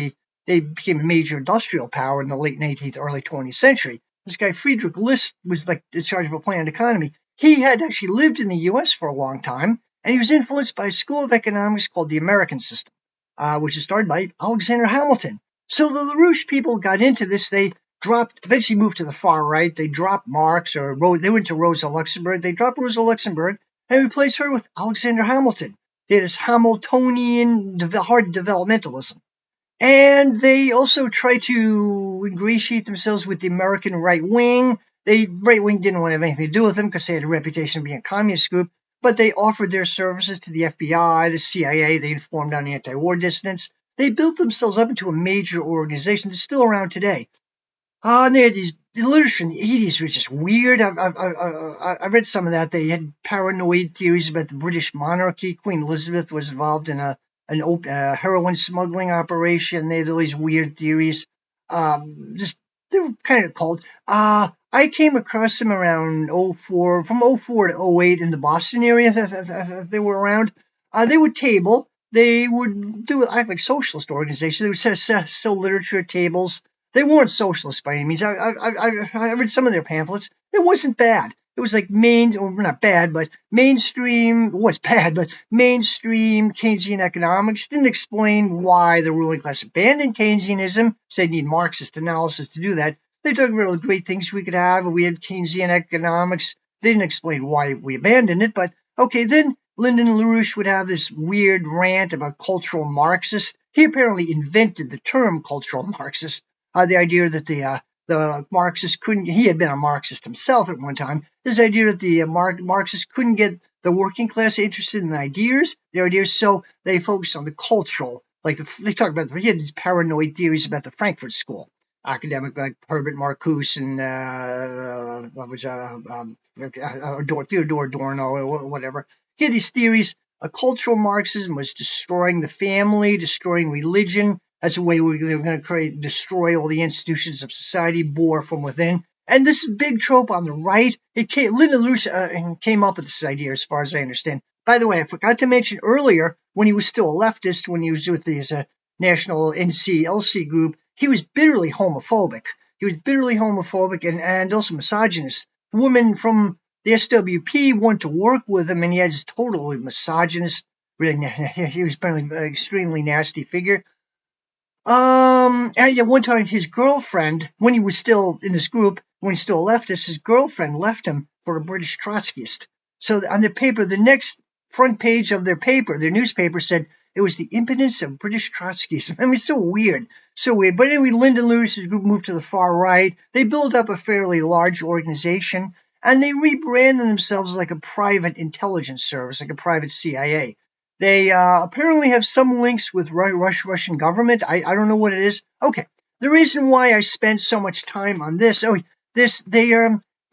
They became a major industrial power in the late 19th, early 20th century. This guy, Friedrich List, was in charge of a planned economy. He had actually lived in the U.S. for a long time, and he was influenced by a school of economics called the American system, which is started by Alexander Hamilton. So the LaRouche people got into this. They eventually moved to the far right. They dropped Marx, they went to Rosa Luxemburg. They dropped Rosa Luxemburg and replaced her with Alexander Hamilton. They had this Hamiltonian hard developmentalism. And they also try to ingratiate themselves with the American right wing. The right wing didn't want to have anything to do with them because they had a reputation of being a communist group, but they offered their services to the FBI, the CIA. They informed on anti-war dissidents. They built themselves up into a major organization that's still around today. And they had the literature in the 80s was just weird. I read some of that. They had paranoid theories about the British monarchy. Queen Elizabeth was involved in an heroin smuggling operation. They had all these weird theories. Just they were kind of cold. I came across them around '04, from '04 to '08 in the Boston area. They were around. They would table. They would act like socialist organizations. They would sell literature tables. They weren't socialists by any means. I read some of their pamphlets. It wasn't bad. It was like or not bad, but mainstream. It was bad, but mainstream Keynesian economics didn't explain why the ruling class abandoned Keynesianism. Said need Marxist analysis to do that. They talked about all the great things we could have. We had Keynesian economics. They didn't explain why we abandoned it, but okay, then Lyndon LaRouche would have this weird rant about cultural Marxist. He apparently invented the term cultural Marxist. The idea that the Marxists couldn't, he had been a Marxist himself at one time, this idea that the Marxists couldn't get the working class interested in their ideas, so they focused on the cultural, like they talk about, he had these paranoid theories about the Frankfurt School, academic like Herbert Marcuse and Theodore Adorno or whatever. He had these theories. A cultural Marxism was destroying the family, destroying religion, that's a way they were going to destroy all the institutions of society, bore from within. And this big trope on the right, Lyndon LaRouche came up with this idea, as far as I understand. By the way, I forgot to mention earlier, when he was still a leftist, when he was with his national NCLC group, he was bitterly homophobic. He was bitterly homophobic and also misogynist. Women from the SWP wanted to work with him, and he had this totally misogynist, really, he was apparently an extremely nasty figure. Yeah, one time his girlfriend, when he was still in this group, when he still left us, his girlfriend left him for a British Trotskyist. So on the paper, the next front page of their paper, their newspaper said it was the impotence of British Trotskyism. I mean, so weird, so weird. But anyway, Lyndon LaRouche's group moved to the far right. They built up a fairly large organization, and they rebranded themselves like a private intelligence service, like a private CIA. They apparently have some links with Russian government. I don't know what it is. Okay, the reason why I spent so much time on this, there's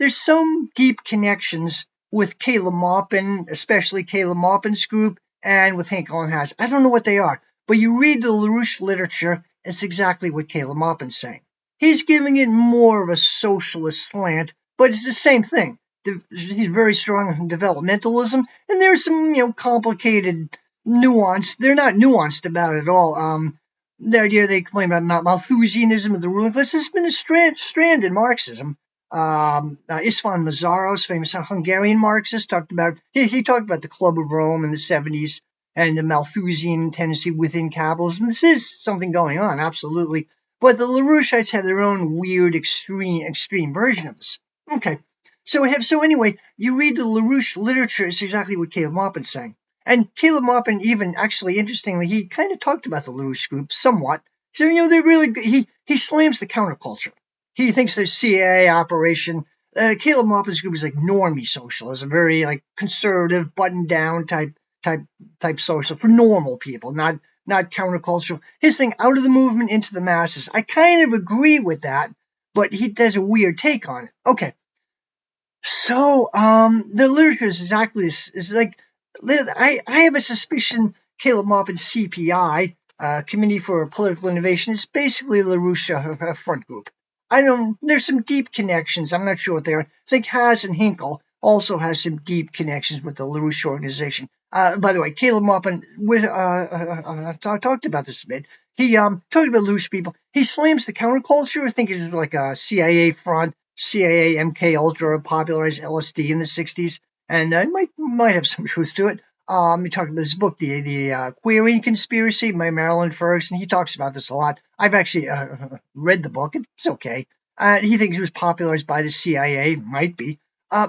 some deep connections with Caleb Maupin, especially Caleb Maupin's group, and with Hinkle and Haas. I don't know what they are, but you read the LaRouche literature, it's exactly what Caleb Maupin's saying. He's giving it more of a socialist slant, but it's the same thing. He's very strong on developmentalism, and there's some, complicated nuance. They're not nuanced about it at all. The idea they claim about Malthusianism of the ruling class has been a strand in Marxism. István Mazáros, famous Hungarian Marxist, talked about he talked about the Club of Rome in the 70s and the Malthusian tendency within capitalism. This is something going on, absolutely. But the LaRoucheites have their own weird, extreme version of this. Okay. So anyway, you read the LaRouche literature, it's exactly what Caleb Maupin's saying. And Caleb Maupin, even actually interestingly, he kind of talked about the LaRouche group somewhat. So, they really, he slams the counterculture. He thinks there's CIA operation. Caleb Maupin's group is like normie socialism, very like conservative, button down type social for normal people, not countercultural. His thing, out of the movement, into the masses. I kind of agree with that, but he does a weird take on it. Okay. So, the literature is exactly this. It's like, I have a suspicion Caleb Maupin's CPI, Committee for Political Innovation, is basically LaRouche front group. There's some deep connections. I'm not sure what they are. I think Haas and Hinkle also has some deep connections with the LaRouche organization. By the way, Caleb Maupin talked about this a bit. He talked about LaRouche people. He slams the counterculture. I think it was like a CIA front. CIA, MK Ultra popularized LSD in the 60s, and it might have some truth to it. He talked about this book, the Queering Conspiracy by Marilyn Ferguson. He talks about this a lot. I've actually read the book. It's okay. He thinks it was popularized by the CIA. Might be.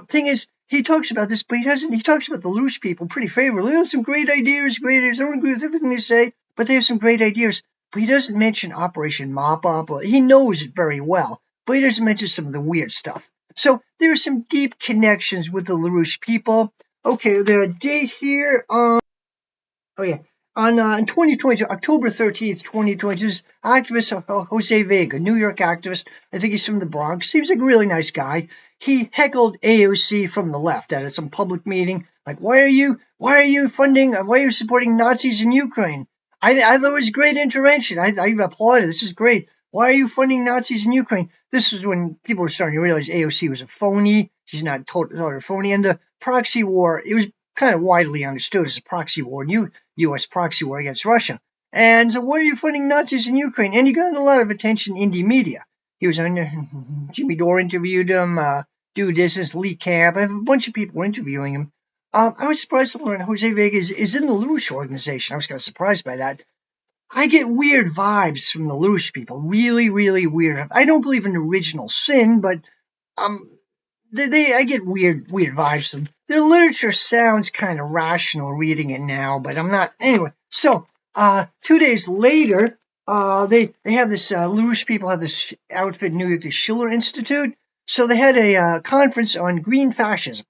Thing is, he talks about this, but he doesn't. He talks about the LaRouche people pretty favorably. They have some great ideas. I don't agree with everything they say, but they have some great ideas. but he doesn't mention Operation Mop Up. He knows it very well, but he doesn't mention some of the weird stuff. So there are some deep connections with the LaRouche people. Okay, there's a date here. Oh yeah. In 2022, October 13th, 2022, activist Jose Vega, New York activist. I think he's from the Bronx. Seems like a really nice guy. He heckled AOC from the left at some public meeting. Like, why are you funding? Why are you supporting Nazis in Ukraine? I thought it was great intervention. I applauded. This is great. Why are you funding Nazis in Ukraine? This was when people were starting to realize AOC was a phony. She's not total phony. And the proxy war, it was kind of widely understood as a proxy war. U.S. proxy war against Russia. And so why are you funding Nazis in Ukraine? And he got a lot of attention in the media. He was on, Jimmy Dore interviewed him, Do Business, Lee Camp. A bunch of people were interviewing him. I was surprised to learn Jose Vega is in the LaRouche organization. I was kind of surprised by that. I get weird vibes from the LaRouche people. Really, really weird. I don't believe in original sin, but um, I get weird vibes from them. Their literature sounds kind of rational reading it now, but I'm not. Anyway, so 2 days later, they have this LaRouche people have this outfit in New York, the Schiller Institute. So they had a conference on green fascism.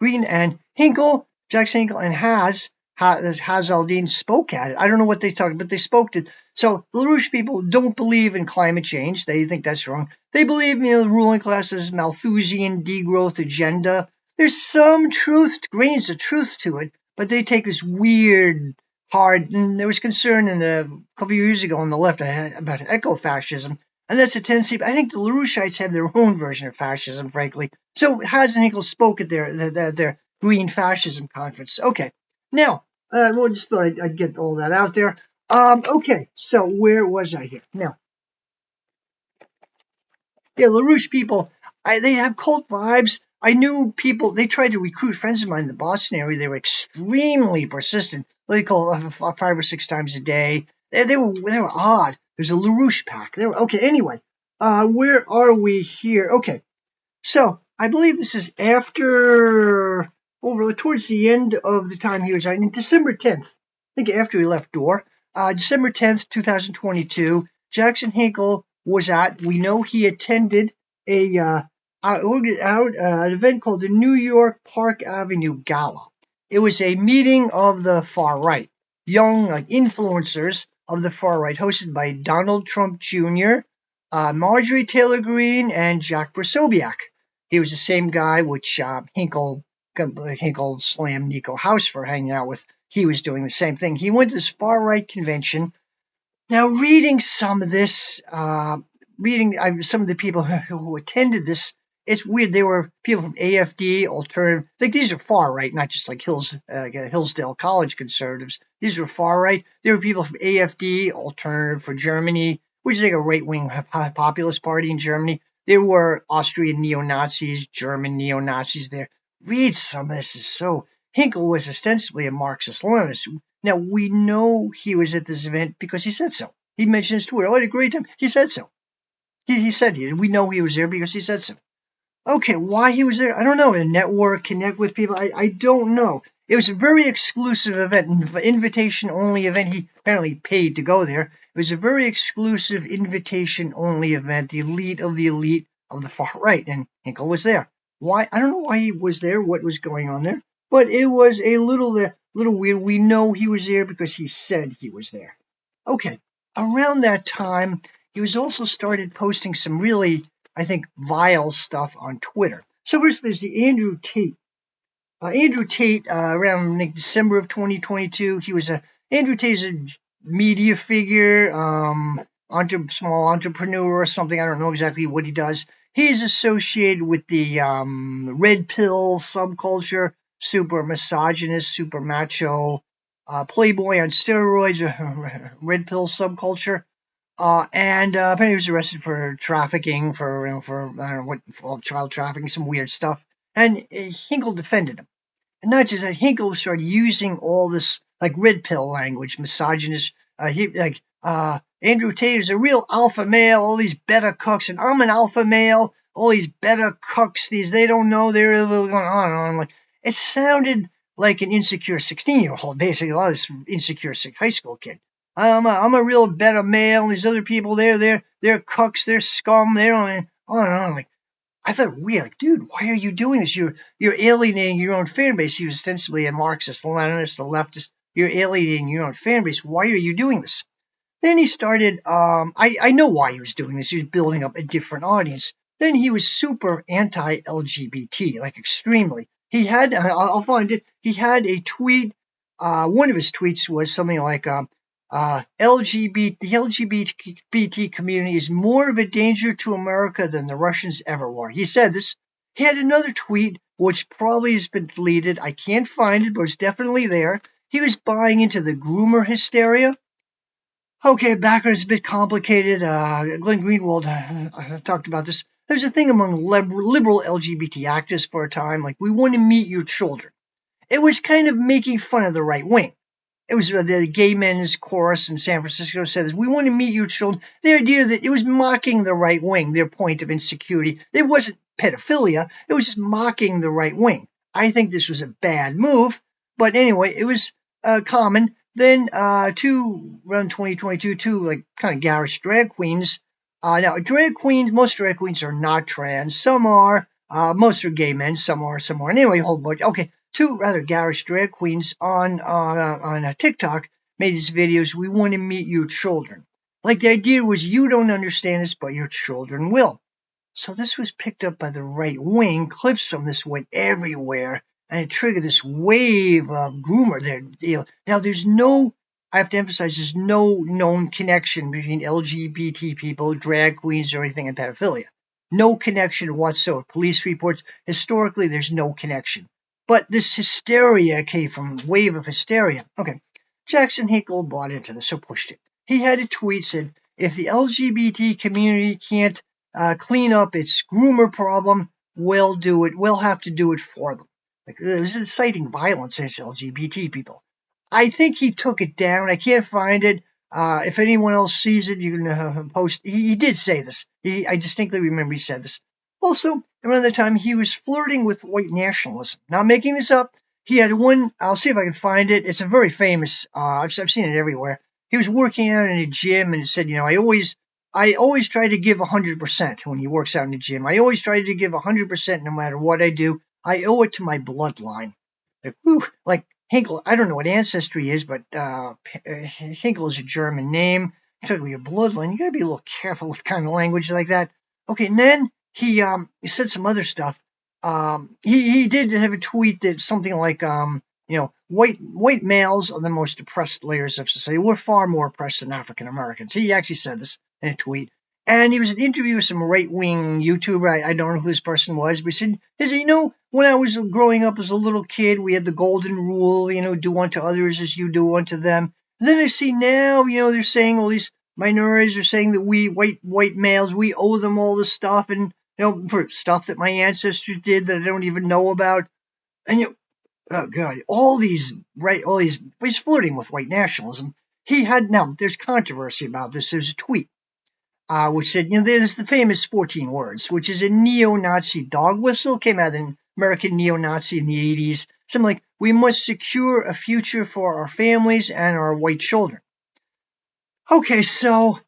Green and Hinkle, Jackson Hinkle, and Haz Aldin spoke at it. I don't know what they talked, but they spoke to it. So the LaRouche people don't believe in climate change. They think that's wrong. They believe, the ruling class's Malthusian degrowth agenda. There's some truth, grains of truth to it, but they take this weird, hard. And there was concern a couple of years ago on the left about eco-fascism. And that's a tendency. I think the LaRoucheites have their own version of fascism, frankly. So Haz and Hinkle spoke at their Green Fascism conference. Okay. Now, just thought I'd get all that out there. Okay, so where was I here? Now, yeah, LaRouche people, they have cult vibes. I knew people, they tried to recruit friends of mine in the Boston area. They were extremely persistent. They call 5 or 6 times a day. They were odd. There's a LaRouche pack. Okay, anyway, where are we here? Okay, so I believe this is towards the end of the time he was on, December 10th. I think after he left Dore, December 10th, 2022, Jackson Hinkle was we know he attended an event called the New York Park Avenue Gala. It was a meeting of the far right, young influencers of the far right, hosted by Donald Trump Jr., Marjorie Taylor Greene, and Jack Posobiec. He was the same guy which Hinkle slammed Nico House for hanging out with. He was doing the same thing. He went to this far right convention. Now, reading some of this, some of the people who attended this, it's weird. They were people from AFD, alternative. These are far right, not just Hillsdale College conservatives. These were far right. There were people from AFD, Alternative for Germany, which is like a right-wing populist party in Germany. There were Austrian neo-Nazis, German neo-Nazis there. Read some of this. Hinkle was ostensibly a Marxist-Leninist. Now, we know he was at this event because he said so. He mentioned his Twitter. I had a great time. He said so. He said we know he was there because he said so. Okay, why he was there, I don't know. To network, connect with people, I don't know. It was a very exclusive event, invitation-only event. He apparently paid to go there. It was a very exclusive invitation-only event, the elite of the far right, and Hinkle was there. Why? I don't know why he was there, what was going on there, but it was a little weird. We know he was there because he said he was there. Okay, around that time, he was also started posting some really, I think, vile stuff on Twitter. So first there's the Andrew Tate. Andrew Tate, around December of 2022, Andrew Tate's a media figure, small entrepreneur or something. I don't know exactly what he does. He's associated with the red pill subculture, super misogynist, super macho, playboy on steroids, red pill subculture. And apparently he was arrested for trafficking, for I don't know what, child trafficking, some weird stuff. And Hinkle defended him. And not just that, Hinkle started using all this red pill language, misogynist. Andrew Tate is a real alpha male. All these beta cucks, and I'm an alpha male. All these beta cucks, they don't know. They're going on and on. It sounded like an insecure 16-year-old, basically, a lot of this insecure high school kid. I'm a real better male. And these other people, they're cucks, they're scum, they don't, on and on. Like, I thought weird, like, dude, why are you doing this? You're alienating your own fan base. He was ostensibly a Marxist, a Leninist, a leftist. You're alienating your own fan base. Why are you doing this? Then he started, I know why he was doing this. He was building up a different audience. Then he was super anti-LGBT, like extremely. He had, I'll find it, he had a tweet, one of his tweets was something like, the LGBT community is more of a danger to America than the Russians ever were. He said this. He had another tweet, which probably has been deleted. I can't find it, but it's definitely there. He was buying into the groomer hysteria. Okay, background is a bit complicated. Glenn Greenwald talked about this. There's a thing among liberal LGBT activists for a time, like, we want to meet your children. It was kind of making fun of the right wing. It was the gay men's chorus in San Francisco said this, we want to meet your children. The idea that it was mocking the right wing, their point of insecurity. It wasn't pedophilia. It was just mocking the right wing. I think this was a bad move. But anyway, it was common. Then around 2022, two like kind of garish drag queens. Now, most drag queens are not trans. Some are. Most are gay men. Some are. Anyway, whole bunch. Okay, two rather garish drag queens on TikTok made these videos. We want to meet your children. Like, the idea was, you don't understand this, but your children will. So this was picked up by the right wing. Clips from this went everywhere, and it triggered this wave of groomer. Now, I have to emphasize, there's no known connection between LGBT people, drag queens, or anything, and pedophilia. No connection whatsoever. Police reports, historically, there's no connection. But this hysteria came from wave of hysteria. Okay, Jackson Hinkle bought into this, so pushed it. He had a tweet said, if the LGBT community can't clean up its groomer problem, we'll do it. We'll have to do it for them. Like, it was inciting violence against LGBT people. I think he took it down. I can't find it. If anyone else sees it, you can post. He did say this. I distinctly remember he said this. Also, around the time, he was flirting with white nationalism. Not making this up. He had one. I'll see if I can find it. It's a very famous. I've seen it everywhere. He was working out in a gym and said, I always try to give 100% when he works out in the gym. I always try to give 100% no matter what I do. I owe it to my bloodline. Like, whew, like Hinkle, I don't know what ancestry is, but Hinkle is a German name. Talking about your bloodline, you gotta be a little careful with kind of language like that. Okay, and then he said some other stuff. He did have a tweet that something like white males are the most oppressed layers of society. We're far more oppressed than African Americans. He actually said this in a tweet. And he was in an interview with some right-wing YouTuber. I don't know who this person was, but he said, when I was growing up as a little kid, we had the golden rule, do unto others as you do unto them. And then I see now, they're saying all these minorities are saying that we white males, we owe them all this stuff, and for stuff that my ancestors did that I don't even know about. And oh God, he's flirting with white nationalism. There's controversy about this. There's a tweet which said, there's the famous 14 words, which is a neo-Nazi dog whistle, came out of an American neo-Nazi in the 80s. Something like, we must secure a future for our families and our white children. Okay, so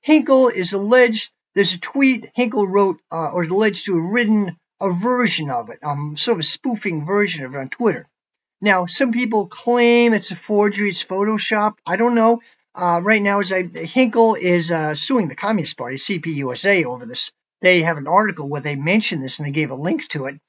Hinkle is alleged, there's a tweet Hinkle wrote, or is alleged to have written a version of it, sort of a spoofing version of it on Twitter. Now, some people claim it's a forgery, it's photoshopped. I don't know. Right now, Hinkle is suing the Communist Party, CPUSA, over this. They have an article where they mention this, and they gave a link to it,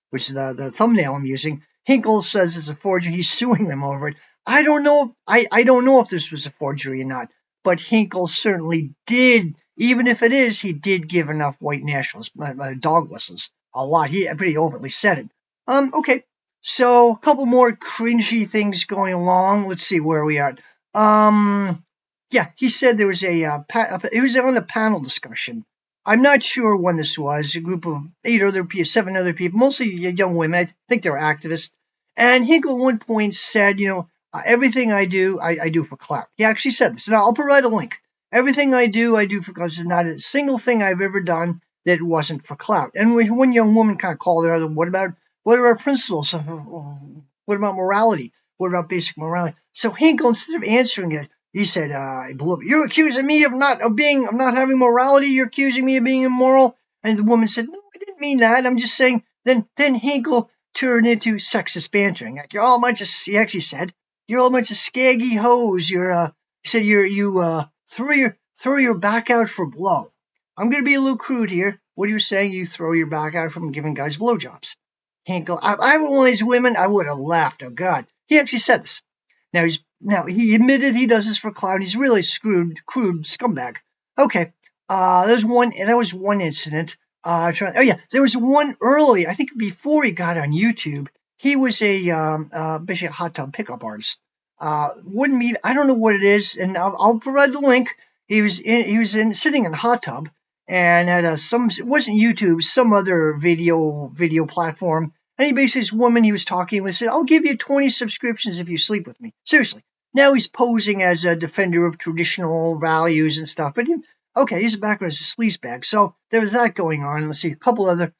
which is the thumbnail I'm using. Hinkle says it's a forgery. He's suing them over it. I don't know. I don't know if this was a forgery or not, but Hinkle certainly did. Even if it is, he did give enough white nationalist dog whistles. A lot. He pretty openly said it. Okay. So, a couple more cringy things going along. Let's see where we are. Yeah, he said there was it was on a panel discussion. I'm not sure when this was. A group of 7 other people, mostly young women. I think they were activists. And Hinkle at one point said, everything I do, I do for clout. He actually said this, and I'll provide a link. Everything I do for clout. There's not a single thing I've ever done that wasn't for clout. And one young woman kind of called it out, what about principles? What about morality? What about basic morality? So Hinkle, instead of answering it, he said, "You're accusing me of not having morality. You're accusing me of being immoral." And the woman said, "No, I didn't mean that. I'm just saying." Then Hinkle turned into sexist bantering. Like, you're all a bunch of, he actually said, "You're all a bunch of scaggy hoes. He said, you throw your back out for blow." I'm going to be a little crude here. What are you saying? You throw your back out from giving guys blowjobs. Hinkle, I were one of these women, I would have laughed. Oh God, he actually said this. Now he admitted he does this for clout. He's really crude scumbag. Okay, that was one incident. There was one early. I think before he got on YouTube, he was basically a hot tub pickup artist. Wouldn't meet. I don't know what it is, and I'll provide the link. He was sitting in a hot tub and had it wasn't YouTube, some other video platform. And he basically, this woman he was talking with said, "I'll give you 20 subscriptions if you sleep with me." Seriously. Now he's posing as a defender of traditional values and stuff. But his background is a sleazebag. So there was that going on. Let's see, a couple other.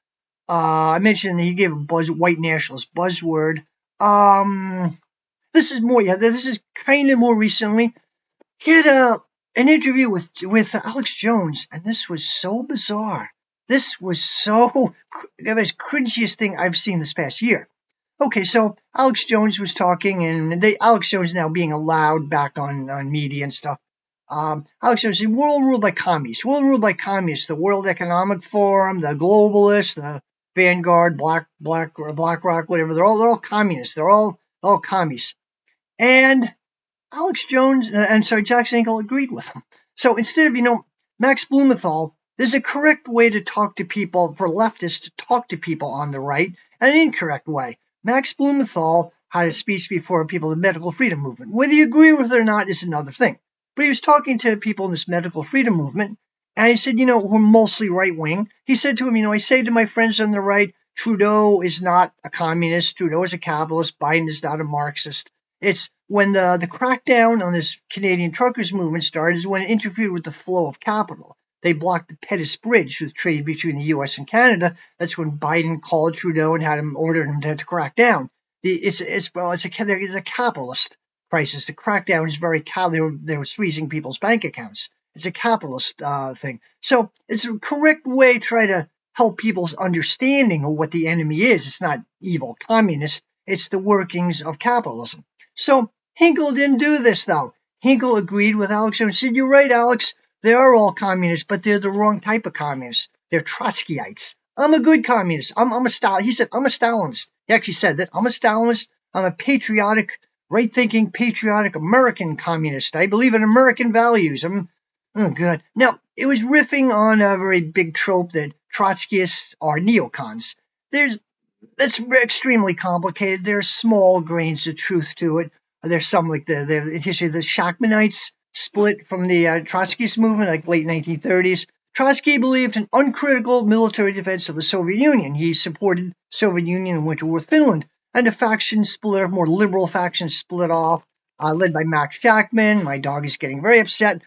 I mentioned he gave a white nationalist buzzword. This is more, yeah, this is kind of more recently. He had an interview with Alex Jones, and this was so bizarre. This was the most cringiest thing I've seen this past year. Okay, so Alex Jones was talking, and Alex Jones now being allowed back on media and stuff. Alex Jones said, "We're all ruled by communists. We're all ruled by communists. The World Economic Forum, the globalists, the Vanguard, BlackRock, whatever. They're all communists. They're all commies." And Alex Jones, Jackson Hinkle agreed with him. So instead of, Max Blumenthal, there's a correct way to talk to people, for leftists to talk to people on the right, and an incorrect way. Max Blumenthal had a speech before people in the medical freedom movement. Whether you agree with it or not is another thing. But he was talking to people in this medical freedom movement, and he said, we're mostly right wing. He said to him, I say to my friends on the right, Trudeau is not a communist, Trudeau is a capitalist, Biden is not a Marxist. It's when the crackdown on this Canadian truckers movement started is when it interfered with the flow of capital. They blocked the Pettus Bridge with trade between the U.S. and Canada. That's when Biden called Trudeau and had him order him to crack down. It's a capitalist crisis. The crackdown is very they were freezing people's bank accounts. It's a capitalist thing. So it's a correct way to try to help people's understanding of what the enemy is. It's not evil communists. It's the workings of capitalism. So Hinkle didn't do this, though. Hinkle agreed with Alex and said, "You're right, Alex. They are all communists, but they're the wrong type of communists. They're Trotskyites. I'm a good communist. I'm a Stalin." He said, "I'm a Stalinist." He actually said that. "I'm a Stalinist. I'm a patriotic, right-thinking, patriotic American communist. I believe in American values. Oh, good." Now, it was riffing on a very big trope that Trotskyists are neocons. That's extremely complicated. There's small grains of truth to it. There's some like the history of the Shachtmanites split from the Trotskyist movement, like late 1930s. Trotsky believed in uncritical military defense of the Soviet Union. He supported Soviet Union and went to war with Finland. And the factions split off, more liberal factions split off, led by Max Shachtman. My dog is getting very upset.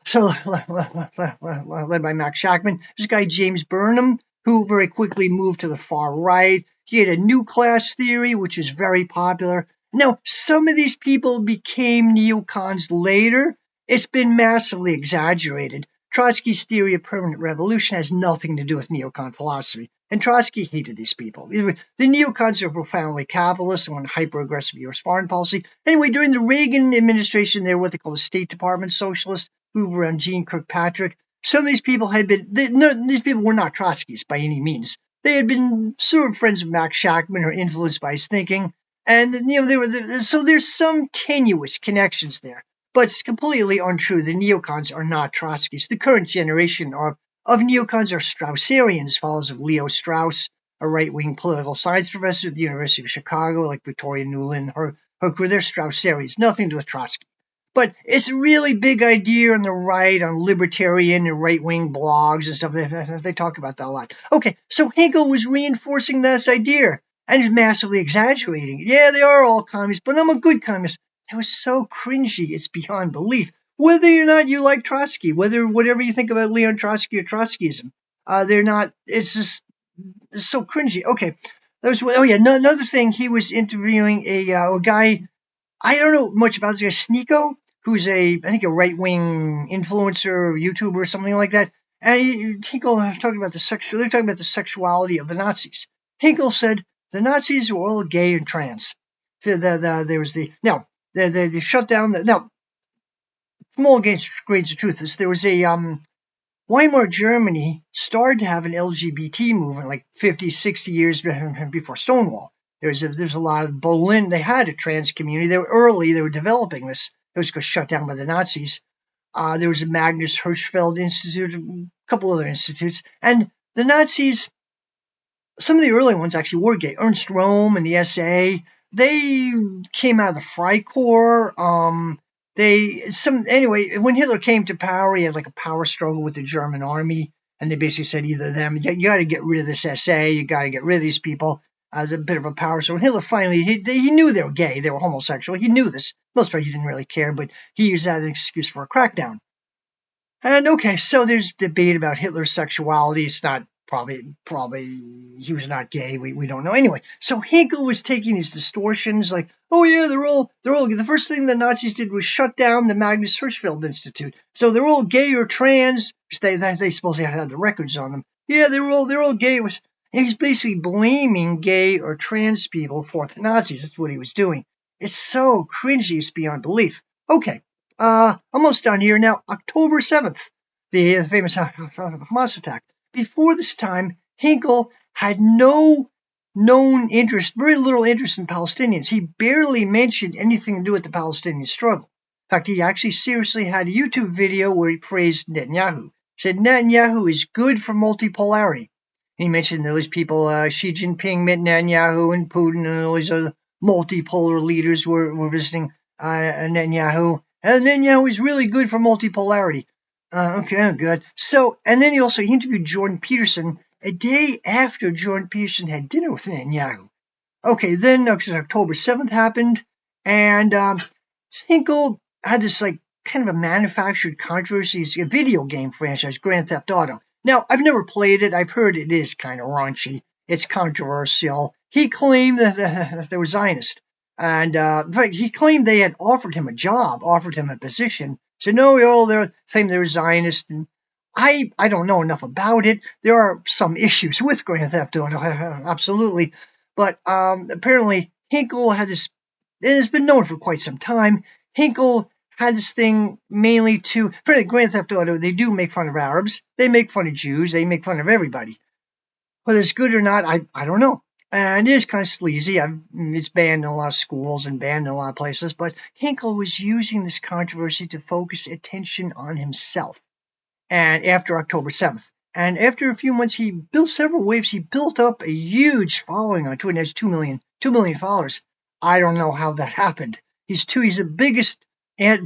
So, led by Max Shachtman. This guy, James Burnham, who very quickly moved to the far right. He had a new class theory, which was very popular. Now, some of these people became neocons later. It's been massively exaggerated. Trotsky's theory of permanent revolution has nothing to do with neocon philosophy. And Trotsky hated these people. The neocons are profoundly capitalist and want hyper-aggressive U.S. foreign policy. Anyway, during the Reagan administration, they were what they call the State Department socialists, Hoover and Gene Kirkpatrick. Some of these people these people were not Trotskyists by any means. They had been sort of friends of Max Shachtman or influenced by his thinking. And, so there's some tenuous connections there. But it's completely untrue. The neocons are not Trotskyists. The current generation of neocons are Straussarians, followers of Leo Strauss, a right-wing political science professor at the University of Chicago, like Victoria Nuland, her crew. They're Straussarians, nothing to do with Trotsky. But it's a really big idea on the right, on libertarian and right-wing blogs and stuff. They talk about that a lot. Okay, so Hinkle was reinforcing this idea and is massively exaggerating it. Yeah, they are all communists, but I'm a good communist. That was so cringy, it's beyond belief. Whether or not you like Trotsky, whatever you think about Leon Trotsky or Trotskyism, it's so cringy. Okay, That was, oh yeah, no, another thing. He was interviewing a guy. I don't know much about this guy, Sneeko, who's I think a right wing influencer, YouTuber, or something like that. And Hinkle talking about they're talking about the sexuality of the Nazis. Hinkle said the Nazis were all gay and trans. There was they shut down small grains of truth. There was a Weimar Germany started to have an LGBT movement like 50, 60 years before Stonewall. There's a lot of Berlin. They had a trans community. They were early. They were developing this. It was shut down by the Nazis. There was a Magnus Hirschfeld Institute, a couple other institutes, and the Nazis. Some of the early ones actually were gay. Ernst Röhm and the SA. They came out of the Freikorps. Anyway, when Hitler came to power, he had like a power struggle with the German army, and they basically said either them, you got to get rid of this SA, you got to get rid of these people. As a bit of a power. So when Hitler finally, he knew they were gay, they were homosexual. He knew this. Most part, he didn't really care, but he used that as an excuse for a crackdown. And okay, so there's debate about Hitler's sexuality. It's not probably he was not gay. We don't know. Anyway, so Hinkle was taking these distortions like, oh yeah, they're all the first thing the Nazis did was shut down the Magnus Hirschfeld Institute. So they're all gay or trans. They supposedly had the records on them. Yeah, they're all gay. He's basically blaming gay or trans people for the Nazis. That's what he was doing. It's so cringy, it's beyond belief. Okay, almost done here now. October 7th, the famous Hamas attack. Before this time, Hinkle had no known interest, very little interest in Palestinians. He barely mentioned anything to do with the Palestinian struggle. In fact, he actually seriously had a YouTube video where he praised Netanyahu. He said Netanyahu is good for multipolarity. And he mentioned those people, Xi Jinping, Netanyahu, and Putin, and all these other multipolar leaders were visiting Netanyahu. And Netanyahu is really good for multipolarity. Okay, good. So, and then he interviewed Jordan Peterson a day after Jordan Peterson had dinner with Netanyahu. Okay, then October 7th happened, and Hinkle had this like kind of a manufactured controversy. It's a video game franchise, Grand Theft Auto. Now, I've never played it. I've heard it is kind of raunchy. It's controversial. He claimed that they were Zionist. And in fact, he claimed they had offered him a job, offered him a position. Said, no, they're claiming they were Zionist. And I don't know enough about it. There are some issues with Grand Theft Auto, absolutely. But apparently, Hinkle had this, it has been known for quite some time. Hinkle had this thing mainly to, apparently Grand Theft Auto, they do make fun of Arabs. They make fun of Jews. They make fun of everybody. Whether it's good or not, I don't know. And it is kind of sleazy. It's banned in a lot of schools and banned in a lot of places. But Hinkle was using this controversy to focus attention on himself. And after October 7th. And after a few months, he built several waves. He built up a huge following on Twitter. He has 2 million followers. I don't know how that happened. He's the biggest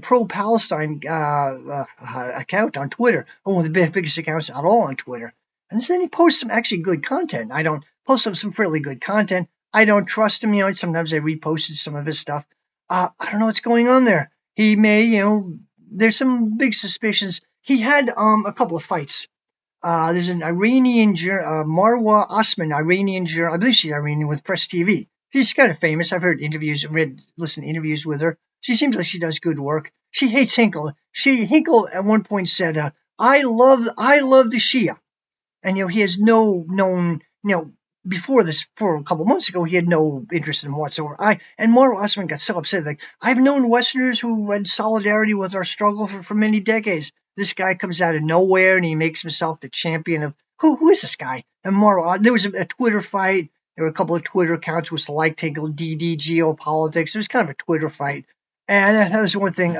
pro-Palestine account on Twitter. One of the biggest accounts at all on Twitter. And then he posts some actually good content. I don't post some fairly good content. I don't trust him. Sometimes I reposted some of his stuff. I don't know what's going on there. He may, there's some big suspicions. He had a couple of fights. There's an Iranian Marwa Osman, Iranian journalist. I believe she's Iranian with Press TV. She's kind of famous. I've heard listened to interviews with her. She seems like she does good work. She hates Hinkle. Hinkle at one point said, "I love the Shia," and he has no known before this, for a couple months ago, he had no interest in him whatsoever. And Marwa Osman got so upset. Like, I've known Westerners who had solidarity with our struggle for many decades. This guy comes out of nowhere and he makes himself the champion of who is this guy? And there was a Twitter fight. There were a couple of Twitter accounts which liked Hinkle, DD Geopolitics. It was kind of a Twitter fight. And that was one thing.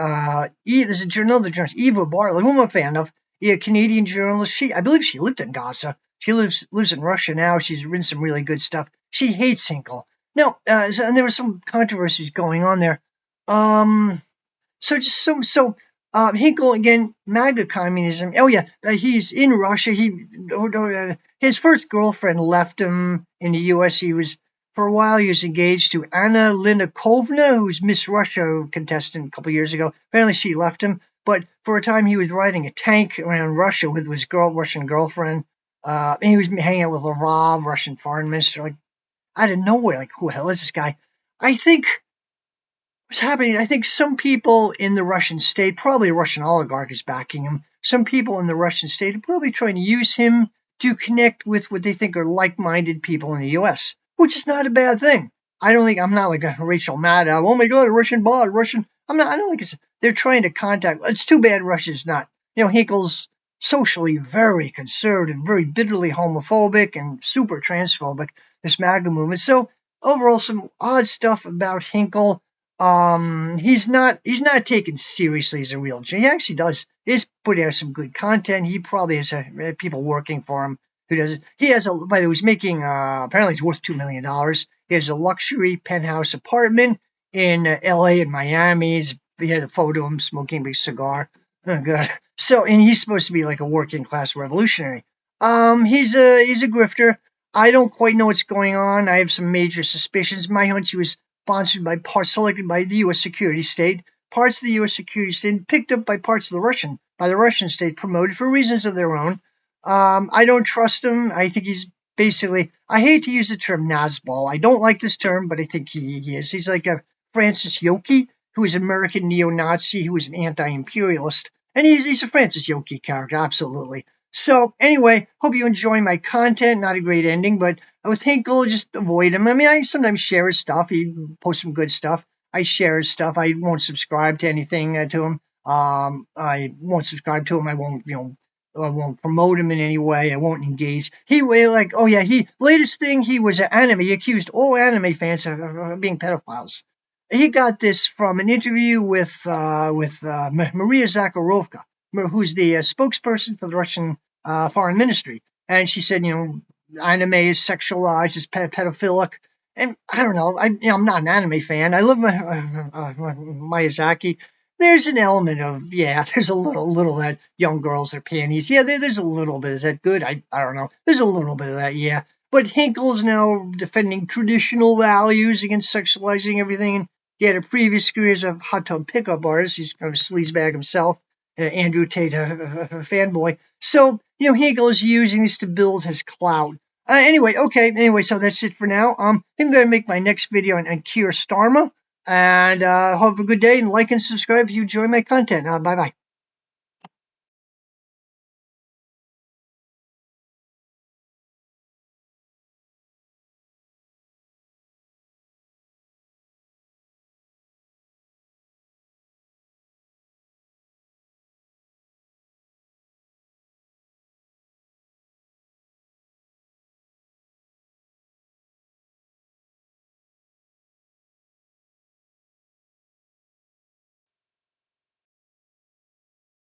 There's another journalist, Eva Bartlett, who I'm a fan of, a Canadian journalist. I believe she lived in Gaza. She lives in Russia now. She's written some really good stuff. She hates Hinkle. Now, and there were some controversies going on there. Hinkle, again, Maga communism. Oh yeah, he's in Russia. His first girlfriend left him in the U.S. For a while, he was engaged to Anna Linakovna, who's Miss Russia contestant a couple years ago. Apparently, she left him. But for a time, he was riding a tank around Russia with his Russian girlfriend. And he was hanging out with Lavrov, Russian foreign minister. out of nowhere, like, who the hell is this guy? I think what's happening, I think some people in the Russian state, probably a Russian oligarch is backing him. Some people in the Russian state are probably trying to use him to connect with what they think are like-minded people in the U.S., which is not a bad thing. I'm not like a Rachel Maddow. Oh my God, a Russian bot, Russian. I don't think they're trying to contact. It's too bad Russia's not. Hinkle's socially very conservative, very bitterly homophobic, and super transphobic, this Maga movement. So overall, some odd stuff about Hinkle. He's not taken seriously as a real J. He actually is putting out some good content. He probably has people working for him who does it. He has by the way, he's making apparently he's worth $2 million. He has a luxury penthouse apartment in L.A. and Miami. He had a photo of him smoking a big cigar. Oh God. So, and he's supposed to be like a working class revolutionary. He's a grifter. I don't quite know what's going on. I have some major suspicions. My hunch he was sponsored by selected by the U.S. security state, parts of the U.S. security state, picked up by parts of the Russian state, promoted for reasons of their own. I don't trust him. I think he's basically, I hate to use the term Nazball. I don't like this term, but I think he is. He's like a Francis Yockey, who is an American neo-Nazi, who is an anti-imperialist. And he's a Francis Yockey character, absolutely. So anyway, hope you enjoy my content. Not a great ending, but with Hinkle, just avoid him. I mean, I sometimes share his stuff. He posts some good stuff. I share his stuff. I won't subscribe to anything to him. I won't subscribe to him. I won't, I won't promote him in any way. I won't engage. He latest thing. He was an anime. He accused all anime fans of being pedophiles. He got this from an interview with Maria Zakharovka, who's the spokesperson for the Russian foreign ministry, and she said, anime is sexualized, it's pedophilic, and I don't know. I'm not an anime fan. I love Miyazaki. There's an element of there's a little that young girls are panties. Yeah, there's a little bit. Is that good? I don't know. There's a little bit of that. Yeah. But Hinkle's now defending traditional values against sexualizing everything. And he had a previous career as a hot tub pickup artist. He's kind of a sleazebag himself. Andrew Tate, a fanboy. So, Hinkle is using this to build his clout. Anyway, so that's it for now. I think I'm going to make my next video on Keir Starmer. And have a good day, and like and subscribe if you enjoy my content. Bye-bye.